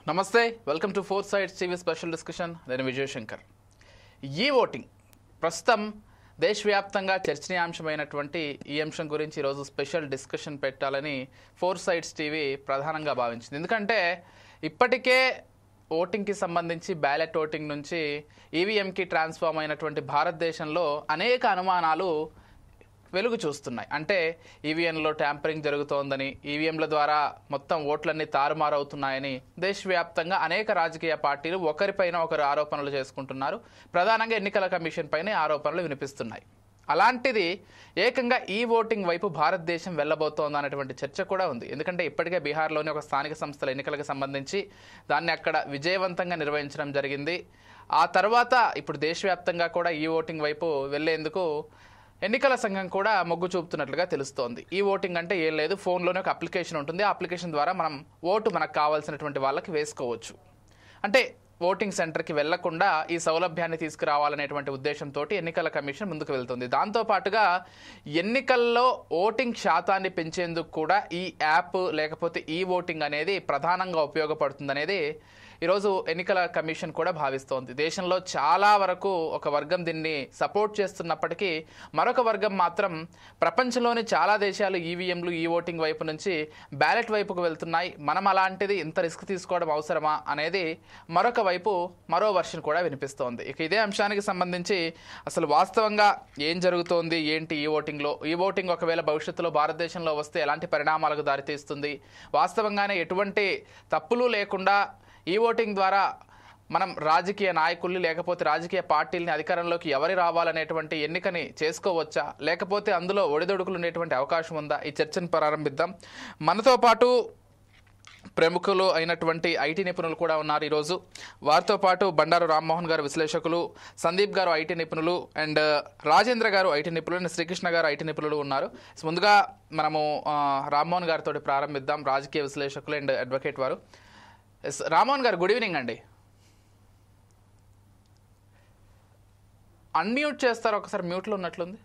నమస్తే, welcome to four sides TV special discussion. నేను విజయశంకర్. ఈ ఓటింగ్ ప్రస్తుతం దేశవ్యాప్తంగా చర్చనీయాంశమైనటువంటి ఈ అంశం గురించి ఈరోజు స్పెషల్ డిస్కషన్ పెట్టాలని ఫోర్ సైడ్స్ టీవీ ప్రధానంగా భావించింది. ఎందుకంటే ఇప్పటికే ఓటింగ్కి సంబంధించి బ్యాలెట్ ఓటింగ్ నుంచి ఈవీఎంకి ట్రాన్స్ఫార్మ్ అయినటువంటి భారతదేశంలో అనేక అనుమానాలు వెలుగు చూస్తున్నాయి. అంటే ఈవీఎంలో ట్యాంపరింగ్ జరుగుతోందని, ఈవీఎంల ద్వారా మొత్తం ఓట్లన్నీ తారుమారవుతున్నాయని దేశవ్యాప్తంగా అనేక రాజకీయ పార్టీలు ఒకరిపైన ఒకరు ఆరోపణలు చేసుకుంటున్నారు. ప్రధానంగా ఎన్నికల కమిషన్ పైన ఆరోపణలు వినిపిస్తున్నాయి. అలాంటిది ఏకంగా ఈ ఓటింగ్ వైపు భారతదేశం వెళ్ళబోతోంది అనేటువంటి చర్చ కూడా ఉంది. ఎందుకంటే ఇప్పటికే బీహార్లోని ఒక స్థానిక సంస్థల ఎన్నికలకు సంబంధించి దాన్ని అక్కడ విజయవంతంగా నిర్వహించడం జరిగింది. ఆ తర్వాత ఇప్పుడు దేశవ్యాప్తంగా కూడా ఈ ఓటింగ్ వైపు వెళ్లేందుకు ఎన్నికల సంఘం కూడా మొగ్గు చూపుతున్నట్లుగా తెలుస్తోంది. ఈ ఓటింగ్ అంటే ఏం లేదు, ఫోన్లోనే ఒక అప్లికేషన్ ఉంటుంది. ఆ అప్లికేషన్ ద్వారా మనం ఓటు మనకు కావాల్సినటువంటి వాళ్ళకి వేసుకోవచ్చు. అంటే ఓటింగ్ సెంటర్కి వెళ్లకుండా ఈ సౌలభ్యాన్ని తీసుకురావాలనేటువంటి ఉద్దేశంతో ఎన్నికల కమిషన్ ముందుకు వెళ్తుంది. దాంతోపాటుగా ఎన్నికల్లో ఓటింగ్ శాతాన్ని పెంచేందుకు కూడా ఈ యాప్ లేకపోతే ఈ ఓటింగ్ అనేది ప్రధానంగా ఉపయోగపడుతుంది అనేది ఈరోజు ఎన్నికల కమిషన్ కూడా భావిస్తోంది. దేశంలో చాలా వరకు ఒక వర్గం దీన్ని సపోర్ట్ చేస్తున్నప్పటికీ మరొక వర్గం మాత్రం ప్రపంచంలోని చాలా దేశాలు ఈవీఎంలు ఈ ఓటింగ్ వైపు నుంచి బ్యాలెట్ వైపుకు వెళ్తున్నాయి, మనం అలాంటిది ఇంత రిస్క్ తీసుకోవడం అవసరమా అనేది మరొక వైపు మరో వర్షన్ కూడా వినిపిస్తోంది. ఇక ఇదే అంశానికి సంబంధించి అసలు వాస్తవంగా ఏం జరుగుతోంది ఏంటి ఈ ఓటింగ్లో, ఈ ఓటింగ్ ఒకవేళ భవిష్యత్తులో భారతదేశంలో వస్తే ఎలాంటి పరిణామాలకు దారితీస్తుంది, వాస్తవంగానే ఎటువంటి తప్పులు లేకుండా ఈ ఓటింగ్ ద్వారా మనం రాజకీయ నాయకుల్ని లేకపోతే రాజకీయ పార్టీలని అధికారంలోకి ఎవరి రావాలనేటువంటి ఎన్నికని చేసుకోవచ్చా, లేకపోతే అందులో ఒడిదొడుకులు ఉండేటువంటి అవకాశం ఉందా? ఈ చర్చను ప్రారంభిద్దాం. మనతో పాటు ప్రముఖులు అయినటువంటి ఐటీ నిపుణులు కూడా ఉన్నారు ఈరోజు. వారితో పాటు బండారు రామ్మోహన్ గారు విశ్లేషకులు, సందీప్ గారు ఐటీ నిపుణులు, అండ్ రాజేంద్ర గారు ఐటీ నిపుణులు, అండ్ శ్రీకృష్ణ గారు ఐటీ నిపుణులు ఉన్నారు. ముందుగా మనము రామ్మోహన్ గారితో ప్రారంభిద్దాం, రాజకీయ విశ్లేషకులు అండ్ అడ్వకేట్ వారు. రామ్మోహన్ గారు, గుడ్ ఈవినింగ్ అండి. అన్మ్యూట్ చేస్తారు ఒకసారి, మ్యూట్లో ఉన్నట్లుంది.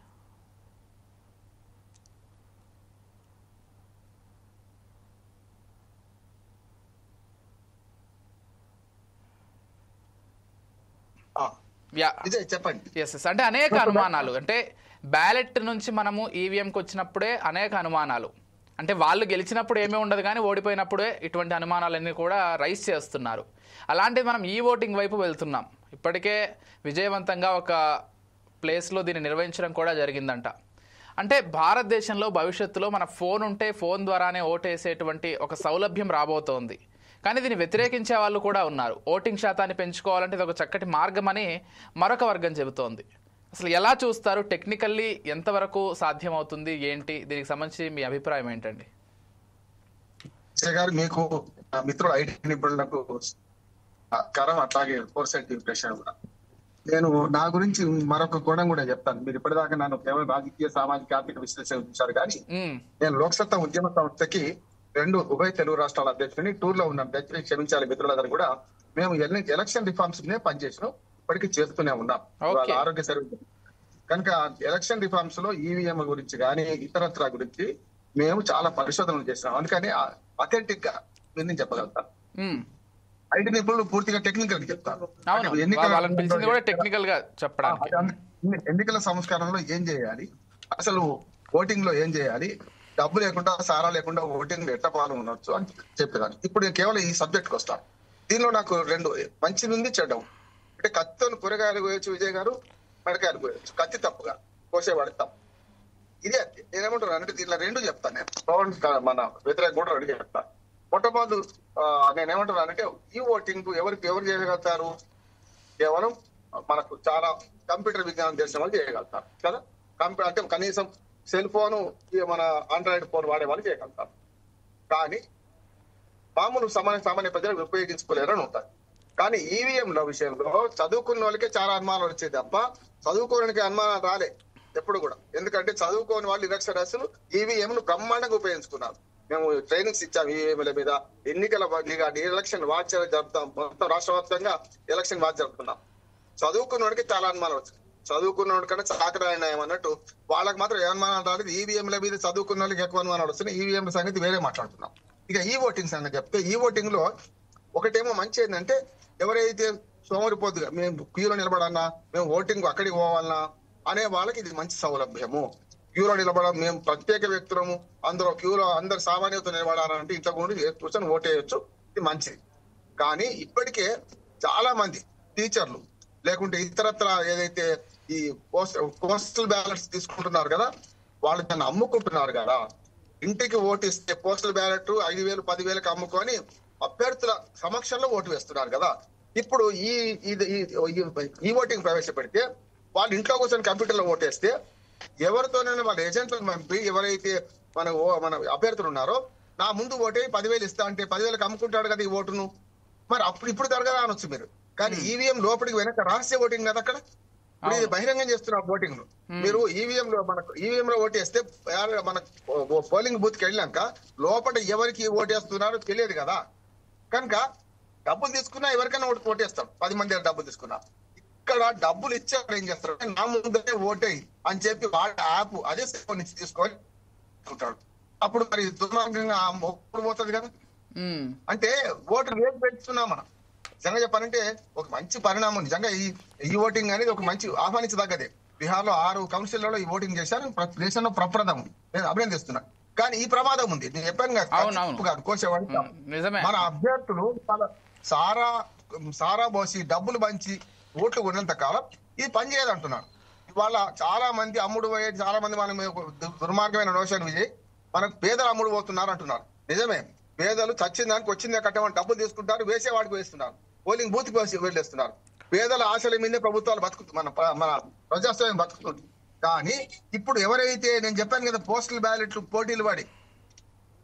చెప్పండి. ఎస్, అంటే అనేక అనుమానాలు, అంటే బ్యాలెట్ నుంచి మనము ఈవీఎంకి వచ్చినప్పుడే అనేక అనుమానాలు, అంటే వాళ్ళు గెలిచినప్పుడు ఏమీ ఉండదు కానీ ఓడిపోయినప్పుడే ఇటువంటి అనుమానాలన్నీ కూడా రైజ్ చేస్తున్నారు. అలాంటిది మనం ఈ ఓటింగ్ వైపు వెళ్తున్నాం. ఇప్పటికే విజయవంతంగా ఒక ప్లేస్లో దీన్ని నిర్వహించడం కూడా జరిగిందంట. అంటే భారతదేశంలో భవిష్యత్తులో మన ఫోన్ ఉంటే ఫోన్ ద్వారానే ఓటేసేటువంటి ఒక సౌలభ్యం రాబోతోంది. కానీ దీన్ని వ్యతిరేకించే వాళ్ళు కూడా ఉన్నారు. ఓటింగ్ శాతాన్ని పెంచుకోవాలంటే ఇది ఒక చక్కటి మార్గం అని మరొక వర్గం చెబుతోంది. అసలు ఎలా చూస్తారు, టెక్నికల్లీ ఎంతవరకు సాధ్యమవుతుంది, ఏంటి దీనికి సంబంధించి మీ అభిప్రాయం ఏంటండి? గారు, మీకు మిత్రుడు ఐటీ నిపుణులకు కరం, అట్లాగే ఫోర్ సైడ్ ఇంప్రెషన్ కూడా. నేను నా గురించి మరొక కోణం కూడా చెప్తాను. మీరు ఇప్పటిదాకా నన్ను కేవలం రాజకీయ సామాజిక ఆర్థిక విశ్లేషణ చూశారు కానీ నేను లోక్సత్తా ఉద్యమ సంస్థకి 2 ఉభయ తెలుగు రాష్ట్రాల అధ్యక్షుడిని, టూర్ లో ఉన్న క్షమించాలి మిత్రులందరూ కూడా. మేము ఎలక్షన్ రిఫార్మ్స్ మీద పనిచేసినాం, ఇప్పటికీ చేస్తూనే ఉన్నాం. ఆరోగ్య సర్వీస్ కనుక ఎలక్షన్ రిఫార్మ్స్ లో ఈవీఎం గురించి కానీ ఇతరత్ర గురించి మేము చాలా పరిశోధనలు చేసినాం. అందుకని అథెంటిక్ గా నేను చెప్పగలుగుతాను. ఐటీ నిపుణులు పూర్తిగా టెక్నికల్ గా చెప్తారు. ఎన్నికల సంస్కరణలో ఏం చేయాలి, అసలు ఓటింగ్ లో ఏం చేయాలి, డబ్బు లేకుండా సారా లేకుండా ఓటింగ్ ఎట్లా పాల్గొనవచ్చు అని చెప్పేదాన్ని. ఇప్పుడు నేను కేవలం ఈ సబ్జెక్ట్కి వస్తాను. దీనిలో నాకు 2 మంచిది ఉంది, చెడ్డ. అంటే కత్తితో కూరగాయలు కోయచ్చు విజయ్ గారు, మిరకాయలు కోయచ్చు. కత్తి తప్పుగా కోసేవాడి తప్పు. ఇది నేనేమంటున్నాను అంటే దీనిలో 2 చెప్తాను. నేను మన వ్యతిరేక కూడా 2 చెప్తాను. మొట్టమొదటి నేనేమంటున్నానంటే ఈ ఓటింగ్ ఎవరు చేయగలుగుతారు? కేవలం మనకు చాలా కంప్యూటర్ విజ్ఞానం తెలిసిన వాళ్ళు చేయగలుగుతారు కదా. అంటే కనీసం సెల్ ఫోను, మన ఆండ్రాయిడ్ ఫోన్ వాడే వాళ్ళు చేయగలుగుతారు. కానీ మామూలు సామాన్య ప్రజలు ఉపయోగించుకోలేరని ఉంటారు. కానీ ఈవీఎంల విషయంలో చదువుకున్న వాళ్ళకే చాలా అనుమానాలు వచ్చేది తప్ప చదువుకోవడానికి అనుమానాలు రాలే ఎప్పుడు కూడా. ఎందుకంటే చదువుకోని వాళ్ళు నిరక్షరాస్యులు ఈవీఎం ను బ్రహ్మాండంగా ఉపయోగించుకున్నారు. మేము ట్రైనింగ్స్ ఇచ్చాం ఈవీఎంల మీద. ఎన్నికల ఎలక్షన్ వాచ్ జరుపుతాం, మొత్తం రాష్ట్ర వ్యాప్తంగా ఎలక్షన్ వాచ్ జరుపుతున్నాం. చదువుకున్న వాడికి చాలా అనుమానం వచ్చింది. చదువుకున్న వాడి కంటే చాకరాయణయం అన్నట్టు వాళ్ళకి మాత్రం ఏ అనుమానాలు రాలేదు. ఈవీఎంల మీద చదువుకున్న వాళ్ళకి ఎక్కువ అనుమానాలు వస్తున్నాయి. ఈవీఎంల సంగతి వేరే మాట్లాడుతున్నాం. ఇక ఈ ఓటింగ్ సంగతి చెప్తే, ఈ ఓటింగ్ లో ఒకటేమో మంచి ఏంటంటే ఎవరైతే సోమరిపోతుగా మేము క్యూలో నిలబడన్నా, మేము ఓటింగ్ అక్కడికి పోవాలన్నా అనే వాళ్ళకి ఇది మంచి సౌలభ్యము. క్యూలో నిలబడం, మేము ప్రత్యేక వ్యక్తులము, అందులో క్యూలో అందరు సామాన్యత నిలబడాలంటే ఇంట్లో కూర్చొని ఓటేయచ్చు, ఇది మంచిది. కానీ ఇప్పటికే చాలా మంది టీచర్లు లేకుంటే ఇతరత్ర ఏదైతే ఈ పోస్టల్ బ్యాలెట్స్ తీసుకుంటున్నారు కదా, వాళ్ళు దాన్ని అమ్ముకుంటున్నారు కదా. ఇంటికి ఓటిస్తే పోస్టల్ బ్యాలెట్ 5,000 10,000కి అమ్ముకొని అభ్యర్థుల సమక్షంలో ఓటు వేస్తున్నారు కదా. ఇప్పుడు ఈ ఓటింగ్ ప్రవేశపెడితే వాళ్ళు ఇంట్లో కూర్చొని కంప్యూటర్ లో ఓటేస్తే ఎవరితోనైనా వాళ్ళ ఏజెంట్లను పంపి ఎవరైతే మన అభ్యర్థులు ఉన్నారో నా ముందు ఓటే 10,000 ఇస్తా అంటే 10,000కి అమ్ముకుంటాడు కదా ఈ ఓటును. మరి ఇప్పుడు జరగదా అనొచ్చు మీరు. కానీ ఈవీఎం లోపలికి వెనక రహస్య ఓటింగ్ కదా అక్కడ. ఇప్పుడు ఇది బహిరంగం చేస్తున్నారు ఓటింగ్ ను. మీరు ఈవీఎం లో ఓటేస్తే మన పోలింగ్ బూత్ కి వెళ్ళాక లోపల ఎవరికి ఓటేస్తున్నారో తెలియదు కదా. కనుక డబ్బులు తీసుకున్నా ఎవరికైనా ఓటేస్తాం, 10 మంది డబ్బులు తీసుకున్నా. ఇక్కడ డబ్బులు ఇచ్చారు ఏం చేస్తారు, నా ముందే ఓటేయి అని చెప్పి వాళ్ళ యాప్ అదే సెల్ నుంచి తీసుకొని ఉంటాడు. అప్పుడు మరి దుర్మార్గంగా పోతుంది కదా. అంటే ఓటు రేపు పెంచుతున్నాం మనం. నిజంగా చెప్పాలంటే ఒక మంచి పరిణామం. నిజంగా ఈ ఓటింగ్ అనేది ఒక మంచి ఆహ్వానించదగ్గదే. బీహార్ లో 6 కౌన్సిల్లో ఈ ఓటింగ్ చేశారు, దేశంలో ప్రప్రదం. నేను అభినందిస్తున్నా. కానీ ఈ ప్రమాదం ఉంది, నేను చెప్పాను కదా, కోసేవాడి మన అభ్యర్థులు సారా పోసి డబ్బులు పంచి ఓట్లు కొన్నంత కాలం ఇది పనిచేయదు అంటున్నాను. ఇవాళ చాలా మంది అమ్ముడు పోయే, చాలా మంది మనం దుర్మార్గమైన రోషన్ విజయ్ మనకు పేదలు అమ్ముడు పోతున్నారు అంటున్నారు. నిజమే, పేదలు చచ్చిన దానికి వచ్చిందే కట్టమని డబ్బులు తీసుకుంటారు, వేసేవాడికి వేస్తున్నారు, పోలింగ్ బూత్ కి వెళ్ళేస్తున్నారు. పేదల ఆశల మీదే ప్రభుత్వాలు మన ప్రజాస్వామ్యం బతుకుతుంది. కానీ ఇప్పుడు ఎవరైతే నేను చెప్పాను కదా, పోస్టల్ బ్యాలెట్లు పోటీలు పడి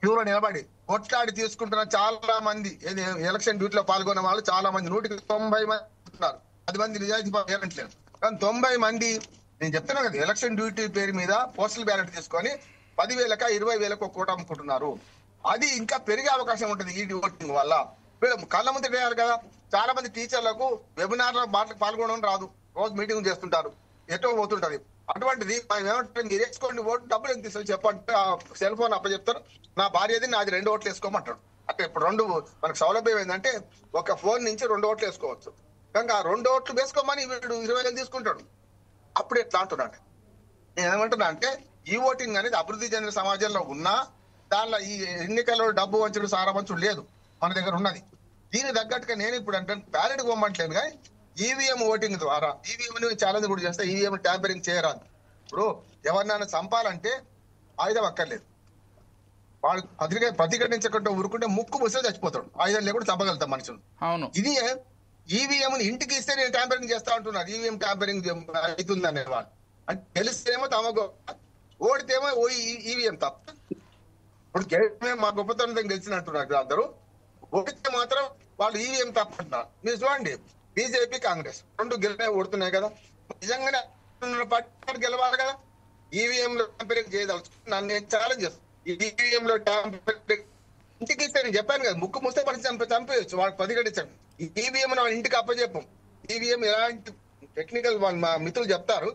క్యూలో నిలబడి కొట్లాడి తీసుకుంటున్న చాలా మంది ఎలక్షన్ డ్యూటీలో పాల్గొన్న వాళ్ళు చాలా మంది 100కి 90 మంది ఉన్నారు. 10 మంది నిజాయితీ పేరెంట్లేదు. కానీ 90 మంది నేను చెప్తున్నా కదా, ఎలక్షన్ డ్యూటీ పేరు మీద పోస్టల్ బ్యాలెట్ తీసుకొని 10,000క 20,000కు ఒక కోట అమ్ముకుంటున్నారు. అది ఇంకా పెరిగే అవకాశం ఉంటుంది ఈ ఓటింగ్ వల్ల. కళ్ళ ముందు వేయాలి కదా. చాలా మంది టీచర్లకు వెబినార్లో పాల్గొనడం రాదు, రోజు మీటింగ్ చేస్తుంటారు, ఎటో పోతుంటది. అటువంటిది మీరు వేసుకోండి ఓటు, డబ్బులు ఎంత తీసుకోవాలి చెప్పంటే సెల్ ఫోన్ అప్పచెప్తారు, నా భార్యది నాది 2 ఓట్లు వేసుకోమంటాడు. అంటే ఇప్పుడు మనకు సౌలభ్యం ఏంటంటే ఒక ఫోన్ నుంచి 2 ఓట్లు వేసుకోవచ్చు. కనుక ఆ 2 ఓట్లు వేసుకోమని వీడు 20,000 తీసుకుంటాడు. అప్పుడు ఎట్లా అంటున్నాడు. నేను ఏమంటున్నా అంటే ఈ ఓటింగ్ అనేది అభివృద్ధి చెందిన సమాజంలో ఉన్నా దానిలో ఈ ఎన్నికల్లో డబ్బు వంచుడు సారా వంచుడు లేదు, మన దగ్గర ఉన్నది. దీనికి తగ్గట్టుగా నేను ఇప్పుడు అంటే బ్యాలెట్ పోమంటలేను, కానీ ఈవీఎం ఓటింగ్ ద్వారా ఈవీఎం ఛాలెంజ్ కూడా చేస్తే ఈవీఎం ట్యాంపరింగ్ చేయరాదు. ఇప్పుడు ఎవరినైనా చంపాలంటే ఆయుధం అక్కర్లేదు, వాడు ప్రతిఘటించకుండా ఊరుకుంటే ముక్కు ముసే చచ్చిపోతాడు, ఆయుధం లేకుండా చంపగలుగుతాం మనుషులు. ఇది ఈవీఎం ఇంటికి ఇస్తే నేను ట్యాంపరింగ్ చేస్తా అంటున్నారు, ఈవీఎం ట్యాంపరింగ్ అవుతుంది అనేవాళ్ళు. అంటే తెలిస్తేమో తమకు, ఓడితేమో ఈవీఎం తప్ప. ఇప్పుడు మా గొప్పతనం గెలిచినట్టున్నారు అందరూ, ఓడితే మాత్రం వాళ్ళు ఈవీఎం తప్పంటున్నారు. మీరు చూడండి, బీజేపీ కాంగ్రెస్ 2 ఓడుతున్నాయి కదా. నిజంగానే పార్టీ గెలవాలి కదా. ఈవీఎం లో ట్యాంపరింగ్ చేయదలుచు నన్ను నేను ఛాలెంజ్ చేస్తాను. ఈవీఎం లో ట్యాంపరింగ్ ఇంటికి ఇస్తే నేను చెప్పాను కదా, ముక్కు ముస్తే పని చంపేయచ్చు, వాళ్ళకి ప్రతిఘటించండి. ఈవీఎం వాళ్ళ ఇంటికి అప్పచెప్పం. ఈవీఎం ఎలాంటి టెక్నికల్ మా మిత్రులు చెప్తారు,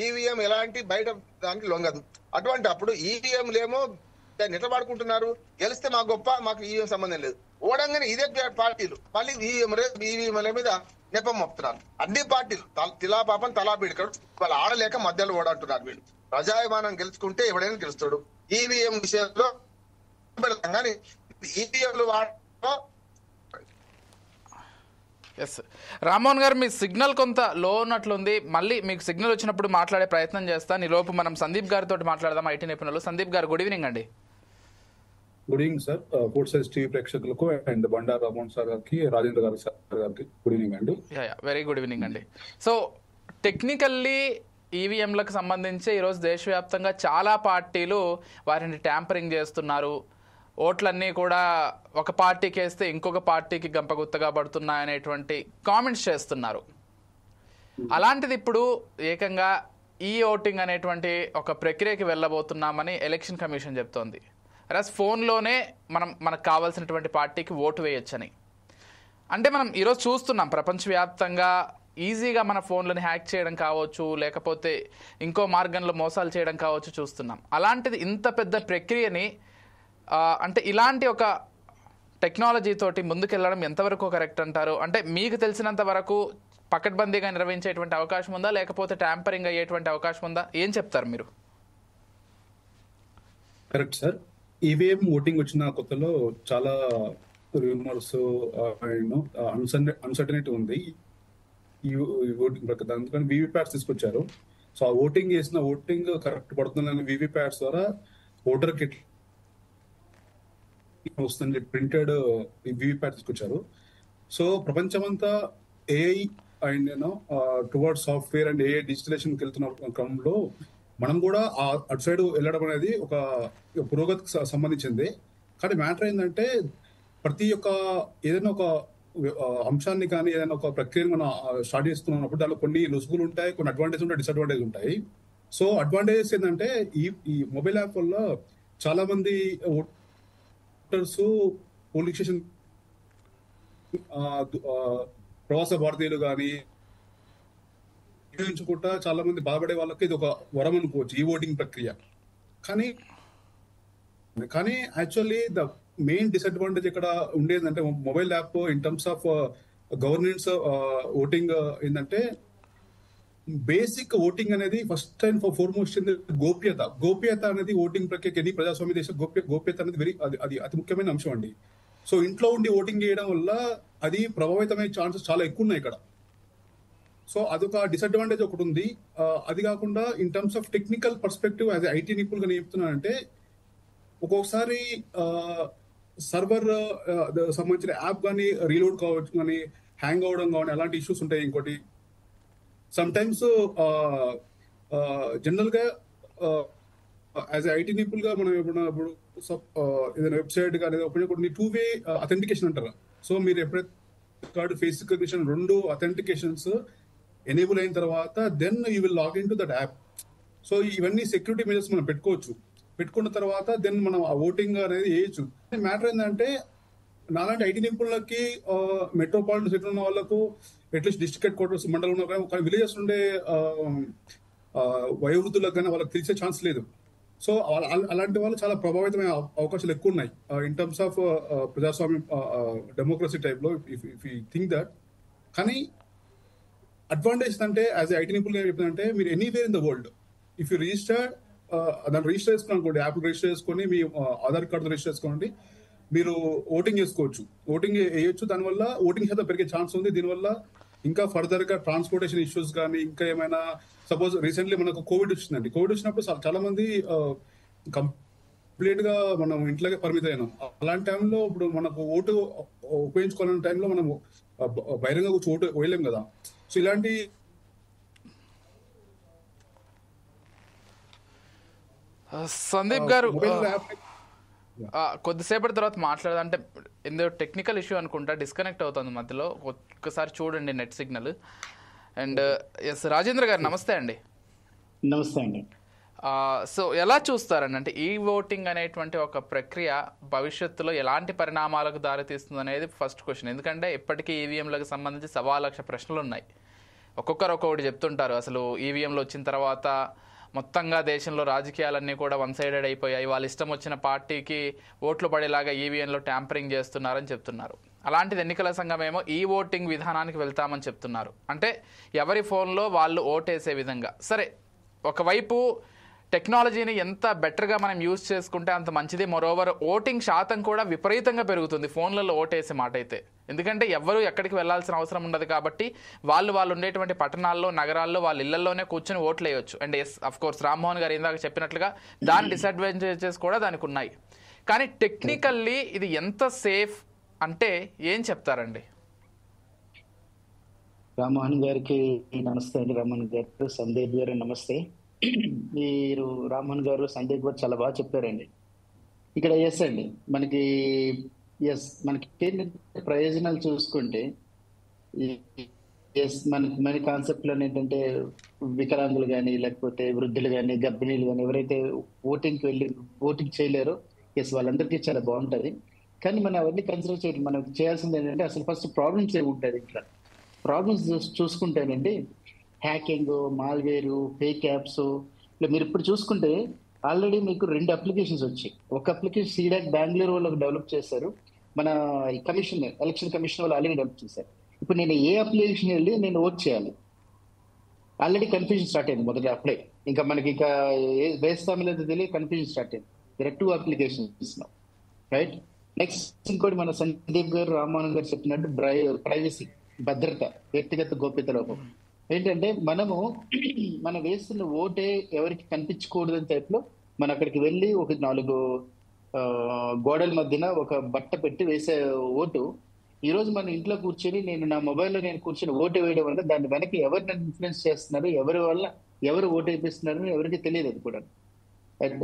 ఈవీఎం ఎలాంటి బయట దానికి లొంగదు. అటువంటి అప్పుడు ఈవీఎంలేమో దాన్ని ఎట్లా వాడుకుంటున్నారు, గెలిస్తే మా గొప్ప, మాకు ఈవీఎం సంబంధం లేదు. ఓడంగానే ఇదే పార్టీలు మళ్ళీ ఈవీఎంల మీద నెపం మోపుతున్నారు. అన్ని పార్టీలు తిలా పాపం తలా పీడికాడు, వాళ్ళు ఆడలేక మధ్యలో ఓడంటున్నారు. వీళ్ళు ప్రజాభిమానం గెలుచుకుంటే ఎవడైనా గెలుస్తాడు. ఈవీఎం విషయంలో కానీ ఈవీఎంలు వాడటం. ఎస్ రామ్మోహన్ గారు, మీ సిగ్నల్ కొంత లో ఉన్నట్లుంది, మళ్ళీ మీకు సిగ్నల్ వచ్చినప్పుడు మాట్లాడే ప్రయత్నం చేస్తాను. ఈ లోపు మనం సందీప్ గారితో మాట్లాడదాం, ఐటీ నిపుణులు. సందీప్ గారు, గుడ్ ఈవినింగ్ అండి. Good evening sir, fourth size TV ప్రేక్షకులకు అండ్ బండారు రామ్మోహన్ సార్ గారికి, రాజేంద్ర గారు సార్ గారికి గుడ్ ఈవినింగ్ అండి. వెరీ గుడ్ ఈవినింగ్ అండి. సో టెక్నికల్లీ ఈవీఎంలకు సంబంధించి ఈరోజు దేశవ్యాప్తంగా చాలా పార్టీలు వారిని ట్యాంపరింగ్ చేస్తున్నారు, ఓట్లన్నీ కూడా ఒక పార్టీకి వేస్తే ఇంకొక పార్టీకి గంపగుత్తగా పడుతున్నాయనేటువంటి కామెంట్స్ చేస్తున్నారు. అలాంటిది ఇప్పుడు ఏకంగా ఈ ఓటింగ్ అనేటువంటి ఒక ప్రక్రియకి వెళ్ళబోతున్నామని ఎలక్షన్ కమిషన్ చెప్తోంది. ఫోన్లోనే మనకు కావాల్సినటువంటి పార్టీకి ఓటు వేయొచ్చని. అంటే మనం ఈరోజు చూస్తున్నాం ప్రపంచవ్యాప్తంగా ఈజీగా మన ఫోన్లను హ్యాక్ చేయడం కావచ్చు, లేకపోతే ఇంకో మార్గంలో మోసాలు చేయడం కావచ్చు చూస్తున్నాం. అలాంటిది ఇంత పెద్ద ప్రక్రియని, అంటే ఇలాంటి ఒక టెక్నాలజీ తోటి ముందుకెళ్ళడం ఎంతవరకు కరెక్ట్ అంటారు? అంటే మీకు తెలిసినంత వరకు పకడ్బందీగా నిర్వహించేటువంటి అవకాశం ఉందా, లేకపోతే ట్యాంపరింగ్ అయ్యేటువంటి అవకాశం ఉందా? ఏం చెప్తారు మీరు? Correct sir. ఈవీఎం ఓటింగ్ వచ్చిన కొత్తలో చాలా రూమర్స్ అన్సర్టనిటీ ఉంది ఈ ఓటింగ్ ప్రకారం. అందుకని వీవీప్యాట్స్ తీసుకొచ్చారు. సో ఆ ఓటింగ్ కరెక్ట్ పడుతుందని వీవీప్యాట్స్ ద్వారా ఓటర్ కిట్ వస్తుంది ప్రింటెడ్ వీవీప్యాట్ తీసుకొచ్చారు. సో ప్రపంచమంతా AI and towards software and AI డిజిటలైజేషన్కి వెళ్తున్న క్రమంలో మనం కూడా అటు సైడ్ వెళ్ళడం అనేది ఒక పురోగతికి సంబంధించింది. కానీ మ్యాటర్ ఏంటంటే ప్రతి ఒక్క ఏదైనా ఒక అంశాన్ని కానీ ఏదైనా ఒక ప్రక్రియను మనం స్టార్ట్ చేసుకున్నప్పుడు దానిలో కొన్ని లొసుగులు ఉంటాయి, కొన్ని అడ్వాంటేజ్ ఉంటాయి, డిసడ్వాంటేజ్ ఉంటాయి. సో అడ్వాంటేజెస్ ఏంటంటే ఈ మొబైల్ యాప్ వల్ల చాలా మంది ఓటర్స్ పోలింగ్ స్టేషన్ ప్రవాస భారతీయులు కానీ ఉపయోగించుకుంటా చాలా మంది బాధపడే వాళ్ళకి ఇది ఒక వరం అనుకోవచ్చు ఈ ఓటింగ్ ప్రక్రియ. కానీ యాక్చువల్లీ ద మెయిన్ డిసడ్వాంటేజ్ ఇక్కడ ఉండేదంటే mobile app in terms of governance voting ఏంటంటే బేసిక్ ఓటింగ్ అనేది ఫస్ట్ అండ్ ఫార్మోస్ట్ గోప్యత అనేది ఓటింగ్ ప్రక్రియకి ఎన్ని ప్రజాస్వామ్య దేశ గోప్యత అనేది అది అతి ముఖ్యమైన అంశం అండి. సో ఇంట్లో ఉండి ఓటింగ్ చేయడం వల్ల అది ప్రభావితమయ్యే ఛాన్సెస్ చాలా ఎక్కువ ఉన్నాయి ఇక్కడ. సో అదొక డిసడ్వాంటేజ్ ఒకటి ఉంది. అది కాకుండా in terms of technical perspective as IT నిపుణులుగా నేను చెప్తున్నానంటే ఒక్కొక్కసారి సర్వర్ సంబంధించిన యాప్ కానీ రీలోడ్ కావచ్చు కానీ హ్యాంగ్ అవడం కానీ అలాంటి ఇష్యూస్ ఉంటాయి. ఇంకోటి సమ్ టైమ్స్ జనరల్ గా యాజ్ ఐటీ నిపుణులుగా మనం ఇప్పుడు ఏదైనా వెబ్సైట్ కానీ కొన్ని 2-way అథెంటికేషన్ అంటారు. సో మీరు ఎప్పుడైతే card face recognition 2 authentications enable అయిన తర్వాత then you will log in to that app. So ఇవన్నీ సెక్యూరిటీ మెజర్స్ మనం పెట్టుకున్న తర్వాత దెన్ మనం ఆ ఓటింగ్ అనేది వేయచ్చు. మ్యాటర్ ఏంటంటే నాలాంటి ఐటీ నిపుణులకి మెట్రోపాలిటన్ సిటీ ఉన్న వాళ్ళకు అట్లీస్ట్ డిస్ట్రిక్ట్ హెడ్ క్వార్టర్స్ మండలంలో కానీ విలేజెస్ ఉండే వయోవృద్ధులకు కానీ వాళ్ళకి తెలిసే ఛాన్స్ లేదు. సో అలాంటి వాళ్ళు చాలా ప్రభావితమైన అవకాశాలు ఎక్కువ ఉన్నాయి ఇన్ టర్మ్స్ ఆఫ్ ప్రజాస్వామ్యం డెమోక్రసీ టైప్ లో ఇఫ్ యూ థింక్ దట్. కానీ అడ్వాంటేజ్ అంటే యాజ్ ఐటీ నిపుణులు చెప్పిందంటే మీరు anywhere in the world if you register దాన్ని రిజిస్టర్ చేసుకుని అనుకోండి, యాప్ రిజిస్టర్ చేసుకొని మీ ఆధార్ కార్డు రిజిస్టర్ చేసుకోండి, మీరు ఓటింగ్ చేసుకోవచ్చు, ఓటింగ్ వేయొచ్చు. దానివల్ల ఓటింగ్ శాతం పెరిగే ఛాన్స్ ఉంది. దీనివల్ల ఇంకా ఫర్దర్ గా ట్రాన్స్పోర్టేషన్ ఇష్యూస్ కానీ ఇంకా ఏమైనా సపోజ్ రీసెంట్లీ మనకు కోవిడ్ వచ్చిందండి. కోవిడ్ వచ్చినప్పుడు చాలా మంది కంప్లీట్ గా మనం ఇంట్లోనే పరిమితం అయినాం. అలాంటి టైంలో ఇప్పుడు మనకు ఓటు ఉపయోగించుకోవాలనే టైంలో మనం బహిరంగ కూర్చో ఓటు వేయలేం కదా. సో ఇలాంటి సందీప్ గారు కొద్దిసేపటి తర్వాత మాట్లాడదంటే ఎందుకు టెక్నికల్ ఇష్యూ అనుకుంటా డిస్కనెక్ట్ అవుతుంది మధ్యలో, ఒక్కసారి చూడండి net signal. And yes Rajendra garu నమస్తే అండి. నమస్తే అండి. సో ఎలా చూస్తారండి అంటే ఈ ఓటింగ్ అనేటువంటి ఒక ప్రక్రియ భవిష్యత్తులో ఎలాంటి పరిణామాలకు దారితీస్తుంది అనేది ఫస్ట్ క్వశ్చన్. ఎందుకంటే ఇప్పటికీ ఈవీఎంలకు సంబంధించి 1,00,000 ప్రశ్నలు ఉన్నాయి. ఒక్కొక్కరు ఒక్కొక్కటి చెప్తుంటారు. అసలు ఈవీఎంలు వచ్చిన తర్వాత మొత్తంగా దేశంలో రాజకీయాలన్నీ కూడా వన్ సైడెడ్ అయిపోయాయి, వాళ్ళ ఇష్టం వచ్చిన పార్టీకి ఓట్లు పడేలాగా ఈవీఎంలో ట్యాంపరింగ్ చేస్తున్నారని చెప్తున్నారు. అలాంటిది ఎన్నికల సంఘం ఏమో ఈ ఓటింగ్ విధానానికి వెళ్తామని చెప్తున్నారు. అంటే ఎవరి ఫోన్లో వాళ్ళు ఓటేసే విధంగా. సరే, ఒకవైపు టెక్నాలజీని ఎంత బెటర్గా మనం యూజ్ చేసుకుంటే అంత మంచిది. మరోవర్ ఓటింగ్ శాతం కూడా విపరీతంగా పెరుగుతుంది ఫోన్లలో ఓటేసే మాట అయితే. ఎందుకంటే ఎవరు ఎక్కడికి వెళ్లాల్సిన అవసరం ఉండదు కాబట్టి వాళ్ళు ఉండేటువంటి పట్టణాల్లో నగరాల్లో వాళ్ళ ఇళ్లలోనే కూర్చొని ఓట్లు వేయొచ్చు. And yes of course Rammohan garu ఇందాక చెప్పినట్లుగా దాని డిసడ్వాంటేజెస్ కూడా దానికి ఉన్నాయి. కానీ టెక్నికల్లీ ఇది ఎంత సేఫ్ అంటే ఏం చెప్తారండి? రామ్మోహన్ గారికి నమస్తే అండి. రామ్మోహన్ గారు, సందీప్ గారు నమస్తే. మీరు రామ్మోహన్ గారు సందీప్ గారు చాలా బాగా చెప్పారండి. ఇక్కడ ఎస్ అండి, మనకి ప్రయోజనాలు చూసుకుంటే ఎస్ మన కాన్సెప్ట్ లో ఏంటంటే వికలాంగులు కానీ లేకపోతే వృద్ధులు కానీ గర్భిణీలు కానీ ఎవరైతే ఓటింగ్ చేయలేరో ఎస్ వాళ్ళందరికీ చాలా బాగుంటుంది. కానీ మనం అవన్నీ కన్సిడర్ చేయాలి. మనం చేయాల్సింది ఏంటంటే అసలు ఫస్ట్ ప్రాబ్లమ్స్ ఏముంటుంది. ఇట్లా ప్రాబ్లమ్స్ చూసుకుంటేనండి హ్యాకింగ్, మాల్వేరు, ఫేక్ యాప్స్ ఇట్లా మీరు ఇప్పుడు చూసుకుంటే ఆల్రెడీ మీకు 2 అప్లికేషన్స్ వచ్చాయి. ఒక అప్లికేషన్ సీడాక్ బెంగళూరు వాళ్ళకి డెవలప్ చేశారు, మన కమిషన్ ఎలక్షన్ కమిషన్ వాళ్ళు ఆల్రెడీ డెవలప్ చేశారు. ఇప్పుడు నేను ఏ అప్లికేషన్ వెళ్ళి నేను ఓట్ చేయాలి, ఆల్రెడీ కన్ఫ్యూజన్ స్టార్ట్ అయింది మొదటి అప్పుడే. ఇంకా మనకి ఇంకా వేస్తామో లేదో తెలియదు, కన్ఫ్యూజన్ స్టార్ట్ అయింది. There are 2 applications right. Next ఇంకోటి మన సందీప్ గారు, రామ్మోహన్ గారు చెప్పినట్టు ప్రైవసీ, భద్రత, వ్యక్తిగత గోప్యత లోపం. ఏంటంటే మనం వేస్తున్న ఓటే ఎవరికి కనిపించకూడదని టైప్ లో మనం అక్కడికి వెళ్ళి ఒక 4 గోడల మధ్యన ఒక బట్ట పెట్టి వేసే ఓటు, ఈ రోజు మన ఇంట్లో కూర్చొని నేను నా మొబైల్లో నేను కూర్చొని ఓటు వేయడం వల్ల దాని వెనక ఎవరు నన్ను ఇన్ఫ్లుయెన్స్ చేస్తున్నారు, ఎవరి వల్ల ఎవరు ఓటు వేపిస్తున్నారు ఎవరికి తెలియదు. అది కూడా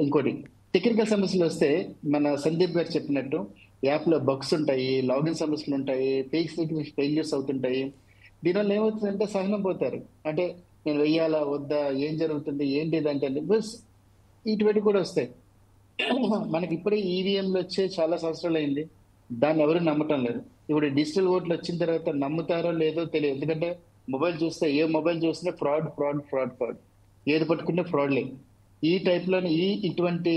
ఇంకోటి టెక్నికల్ సమస్యలు వస్తే మన సందీప్ గారు చెప్పినట్టు యాప్ లో బగ్స్ ఉంటాయి, లాగిన్ సమస్యలు ఉంటాయి, పేజ్ ఫెయిల్యూర్స్ అవుతుంటాయి. దీనివల్ల ఏమవుతుందంటే సహనం పోతారు. అంటే నేను వెయ్యాలా వద్దా, ఏం జరుగుతుంది ఏంటి అంటే బస్ ఇటువంటి కూడా వస్తాయి. మనకి ఇప్పుడే ఈవీఎంలు వచ్చే చాలా సంవత్సరాలు అయింది, దాన్ని ఎవరు నమ్మటం లేదు. ఇప్పుడు డిజిటల్ ఓట్లు వచ్చిన తర్వాత నమ్ముతారో లేదో తెలియదు. ఎందుకంటే మొబైల్ చూస్తే ఏ మొబైల్ చూసినా ఫ్రాడ్ ఫ్రాడ్ ఫ్రాడ్ ఫ్రాడ్, ఏది పట్టుకునే ఫ్రాడ్లే. ఈ టైప్ లో ఇటువంటి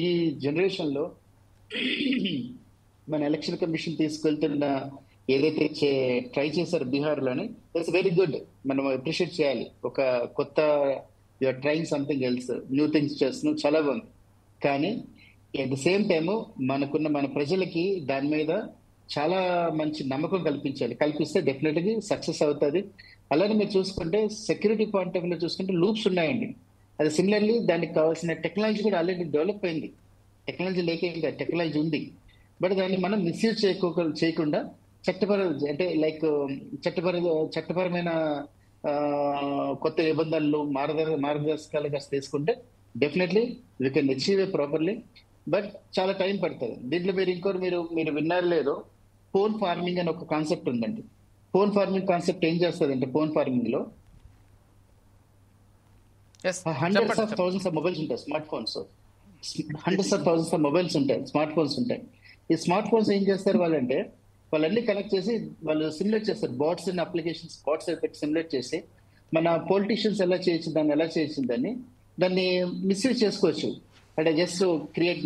ఈ జనరేషన్ లో మన ఎలక్షన్ కమిషన్ తీసుకెళ్తున్న ఏదైతే ట్రై చేశారు బీహార్ లోని, దట్స్ వెరీ గుడ్, మనం అప్రిషియేట్ చేయాలి. ఒక కొత్త you are trying something else, new things చేస్తున్నాం, చాలా బాగుంది. కానీ అట్ ద సేమ్ టైము మన ప్రజలకి దాని మీద చాలా మంచి నమ్మకం కల్పిస్తే డెఫినెట్ గా సక్సెస్ అవుతుంది. అలానే మీరు చూసుకుంటే సెక్యూరిటీ పాయింట్ ఆఫ్ వ్యూ చూసుకుంటే లూప్స్ ఉన్నాయండి. అది సిమిలర్లీ దానికి కావాల్సిన టెక్నాలజీ కూడా ఆల్రెడీ డెవలప్ అయింది. టెక్నాలజీ లేక ఇంకా టెక్నాలజీ ఉంది, బట్ దాన్ని మనం మిస్యూజ్ చేయకుండా అంటే లైక్ చట్టపరమైన కొత్త నిబంధనలు మార్గదర్శకాలుగా తీసుకుంటే definitely we can achieve a properly. But చాలా టైం పడుతుంది. దీంట్లో మీరు విన్నారు లేదో, ఫోన్ ఫార్మింగ్ అని ఒక కాన్సెప్ట్ ఉందండి. ఫోన్ ఫార్మింగ్ కాన్సెప్ట్ ఏం చేస్తుంది అంటే, ఫోన్ ఫార్మింగ్ లో hundreds of thousands of mobiles ఉంటాయి, smart phones, hundreds of thousands of mobiles ఉంటాయి, స్మార్ట్ ఫోన్స్ ఉంటాయి. ఈ స్మార్ట్ ఫోన్స్ ఏం చేస్తారు వాళ్ళంటే, వాళ్ళన్నీ కనెక్ట్ చేసి వాళ్ళు సిమ్యులేట్ చేస్తారు. బాట్స్ అండ్ అప్లికేషన్స్ బాట్స్ పెట్టి సిమ్యులేట్ చేసి మన పొలిటీషియన్స్ ఎలా చేయొచ్చు దాన్ని మిస్యూజ్ చేసుకోవచ్చు. అంటే జస్ట్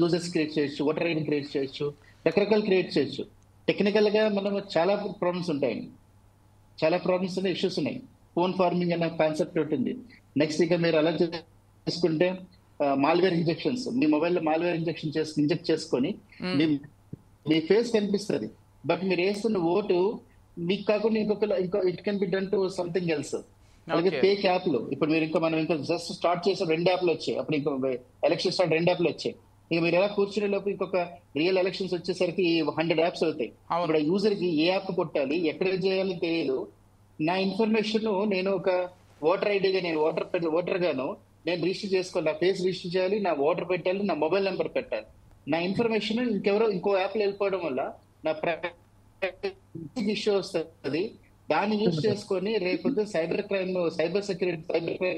యూజర్స్ క్రియేట్ చేయొచ్చు, ఓటర్ ఐడి క్రియేట్ చేయొచ్చు, రకరకాలు క్రియేట్ చేయొచ్చు. టెక్నికల్ గా మనం చాలా ప్రాబ్లమ్స్ ఉంటాయండి, చాలా ప్రాబ్లమ్స్ ఉన్నాయి, ఇష్యూస్ ఉన్నాయి. ఫోన్ ఫార్మింగ్ అనే కాన్సెప్ట్ ఉంటుంది. నెక్స్ట్ ఇక మీరు అలా చేసుకుంటే మాల్వేర్ ఇంజెక్షన్స్, మీ మొబైల్లో మాల్వేర్ ఇంజెక్ట్ చేసుకొని మీ ఫేస్ కనిపిస్తుంది, బట్ మీరు వేస్తున్న ఓటు మీకు కాకుండా it can be done to something else. అలాగే ఫేక్ యాప్లు, ఇప్పుడు మనం జస్ట్ స్టార్ట్ చేసిన 2 యాప్లు వచ్చాయి. అప్పుడు ఇంకా ఎలక్షన్ స్టార్ట్ 2 యాప్లు వచ్చాయి. ఇక మీరు ఎలా కూర్చునే లోపు ఇంకొక రియల్ ఎలక్షన్స్ వచ్చేసరికి 100 యాప్స్ అవుతాయి. ఇప్పుడు యూజర్ కి ఏ యాప్ కొట్టాలి, ఎక్కడ చేయాలి తెలియదు. నా ఇన్ఫర్మేషన్ నేను ఒక ఓటర్ ఐడిగా, నేను ఓటర్ గాను నేను రిజిస్టర్ చేసుకోవాలి, నా ఫేస్ రిజిస్టర్ చేయాలి, నా ఓటర్ పెట్టాలి, నా మొబైల్ నెంబర్ పెట్టాలి. నా ఇన్ఫర్మేషన్ ఇంకో యాప్ లో వెళ్ళిపోవడం వల్ల నా ఇష్యూ వస్తుంది. దాన్ని యూజ్ చేసుకొని రేపు సైబర్ క్రైమ్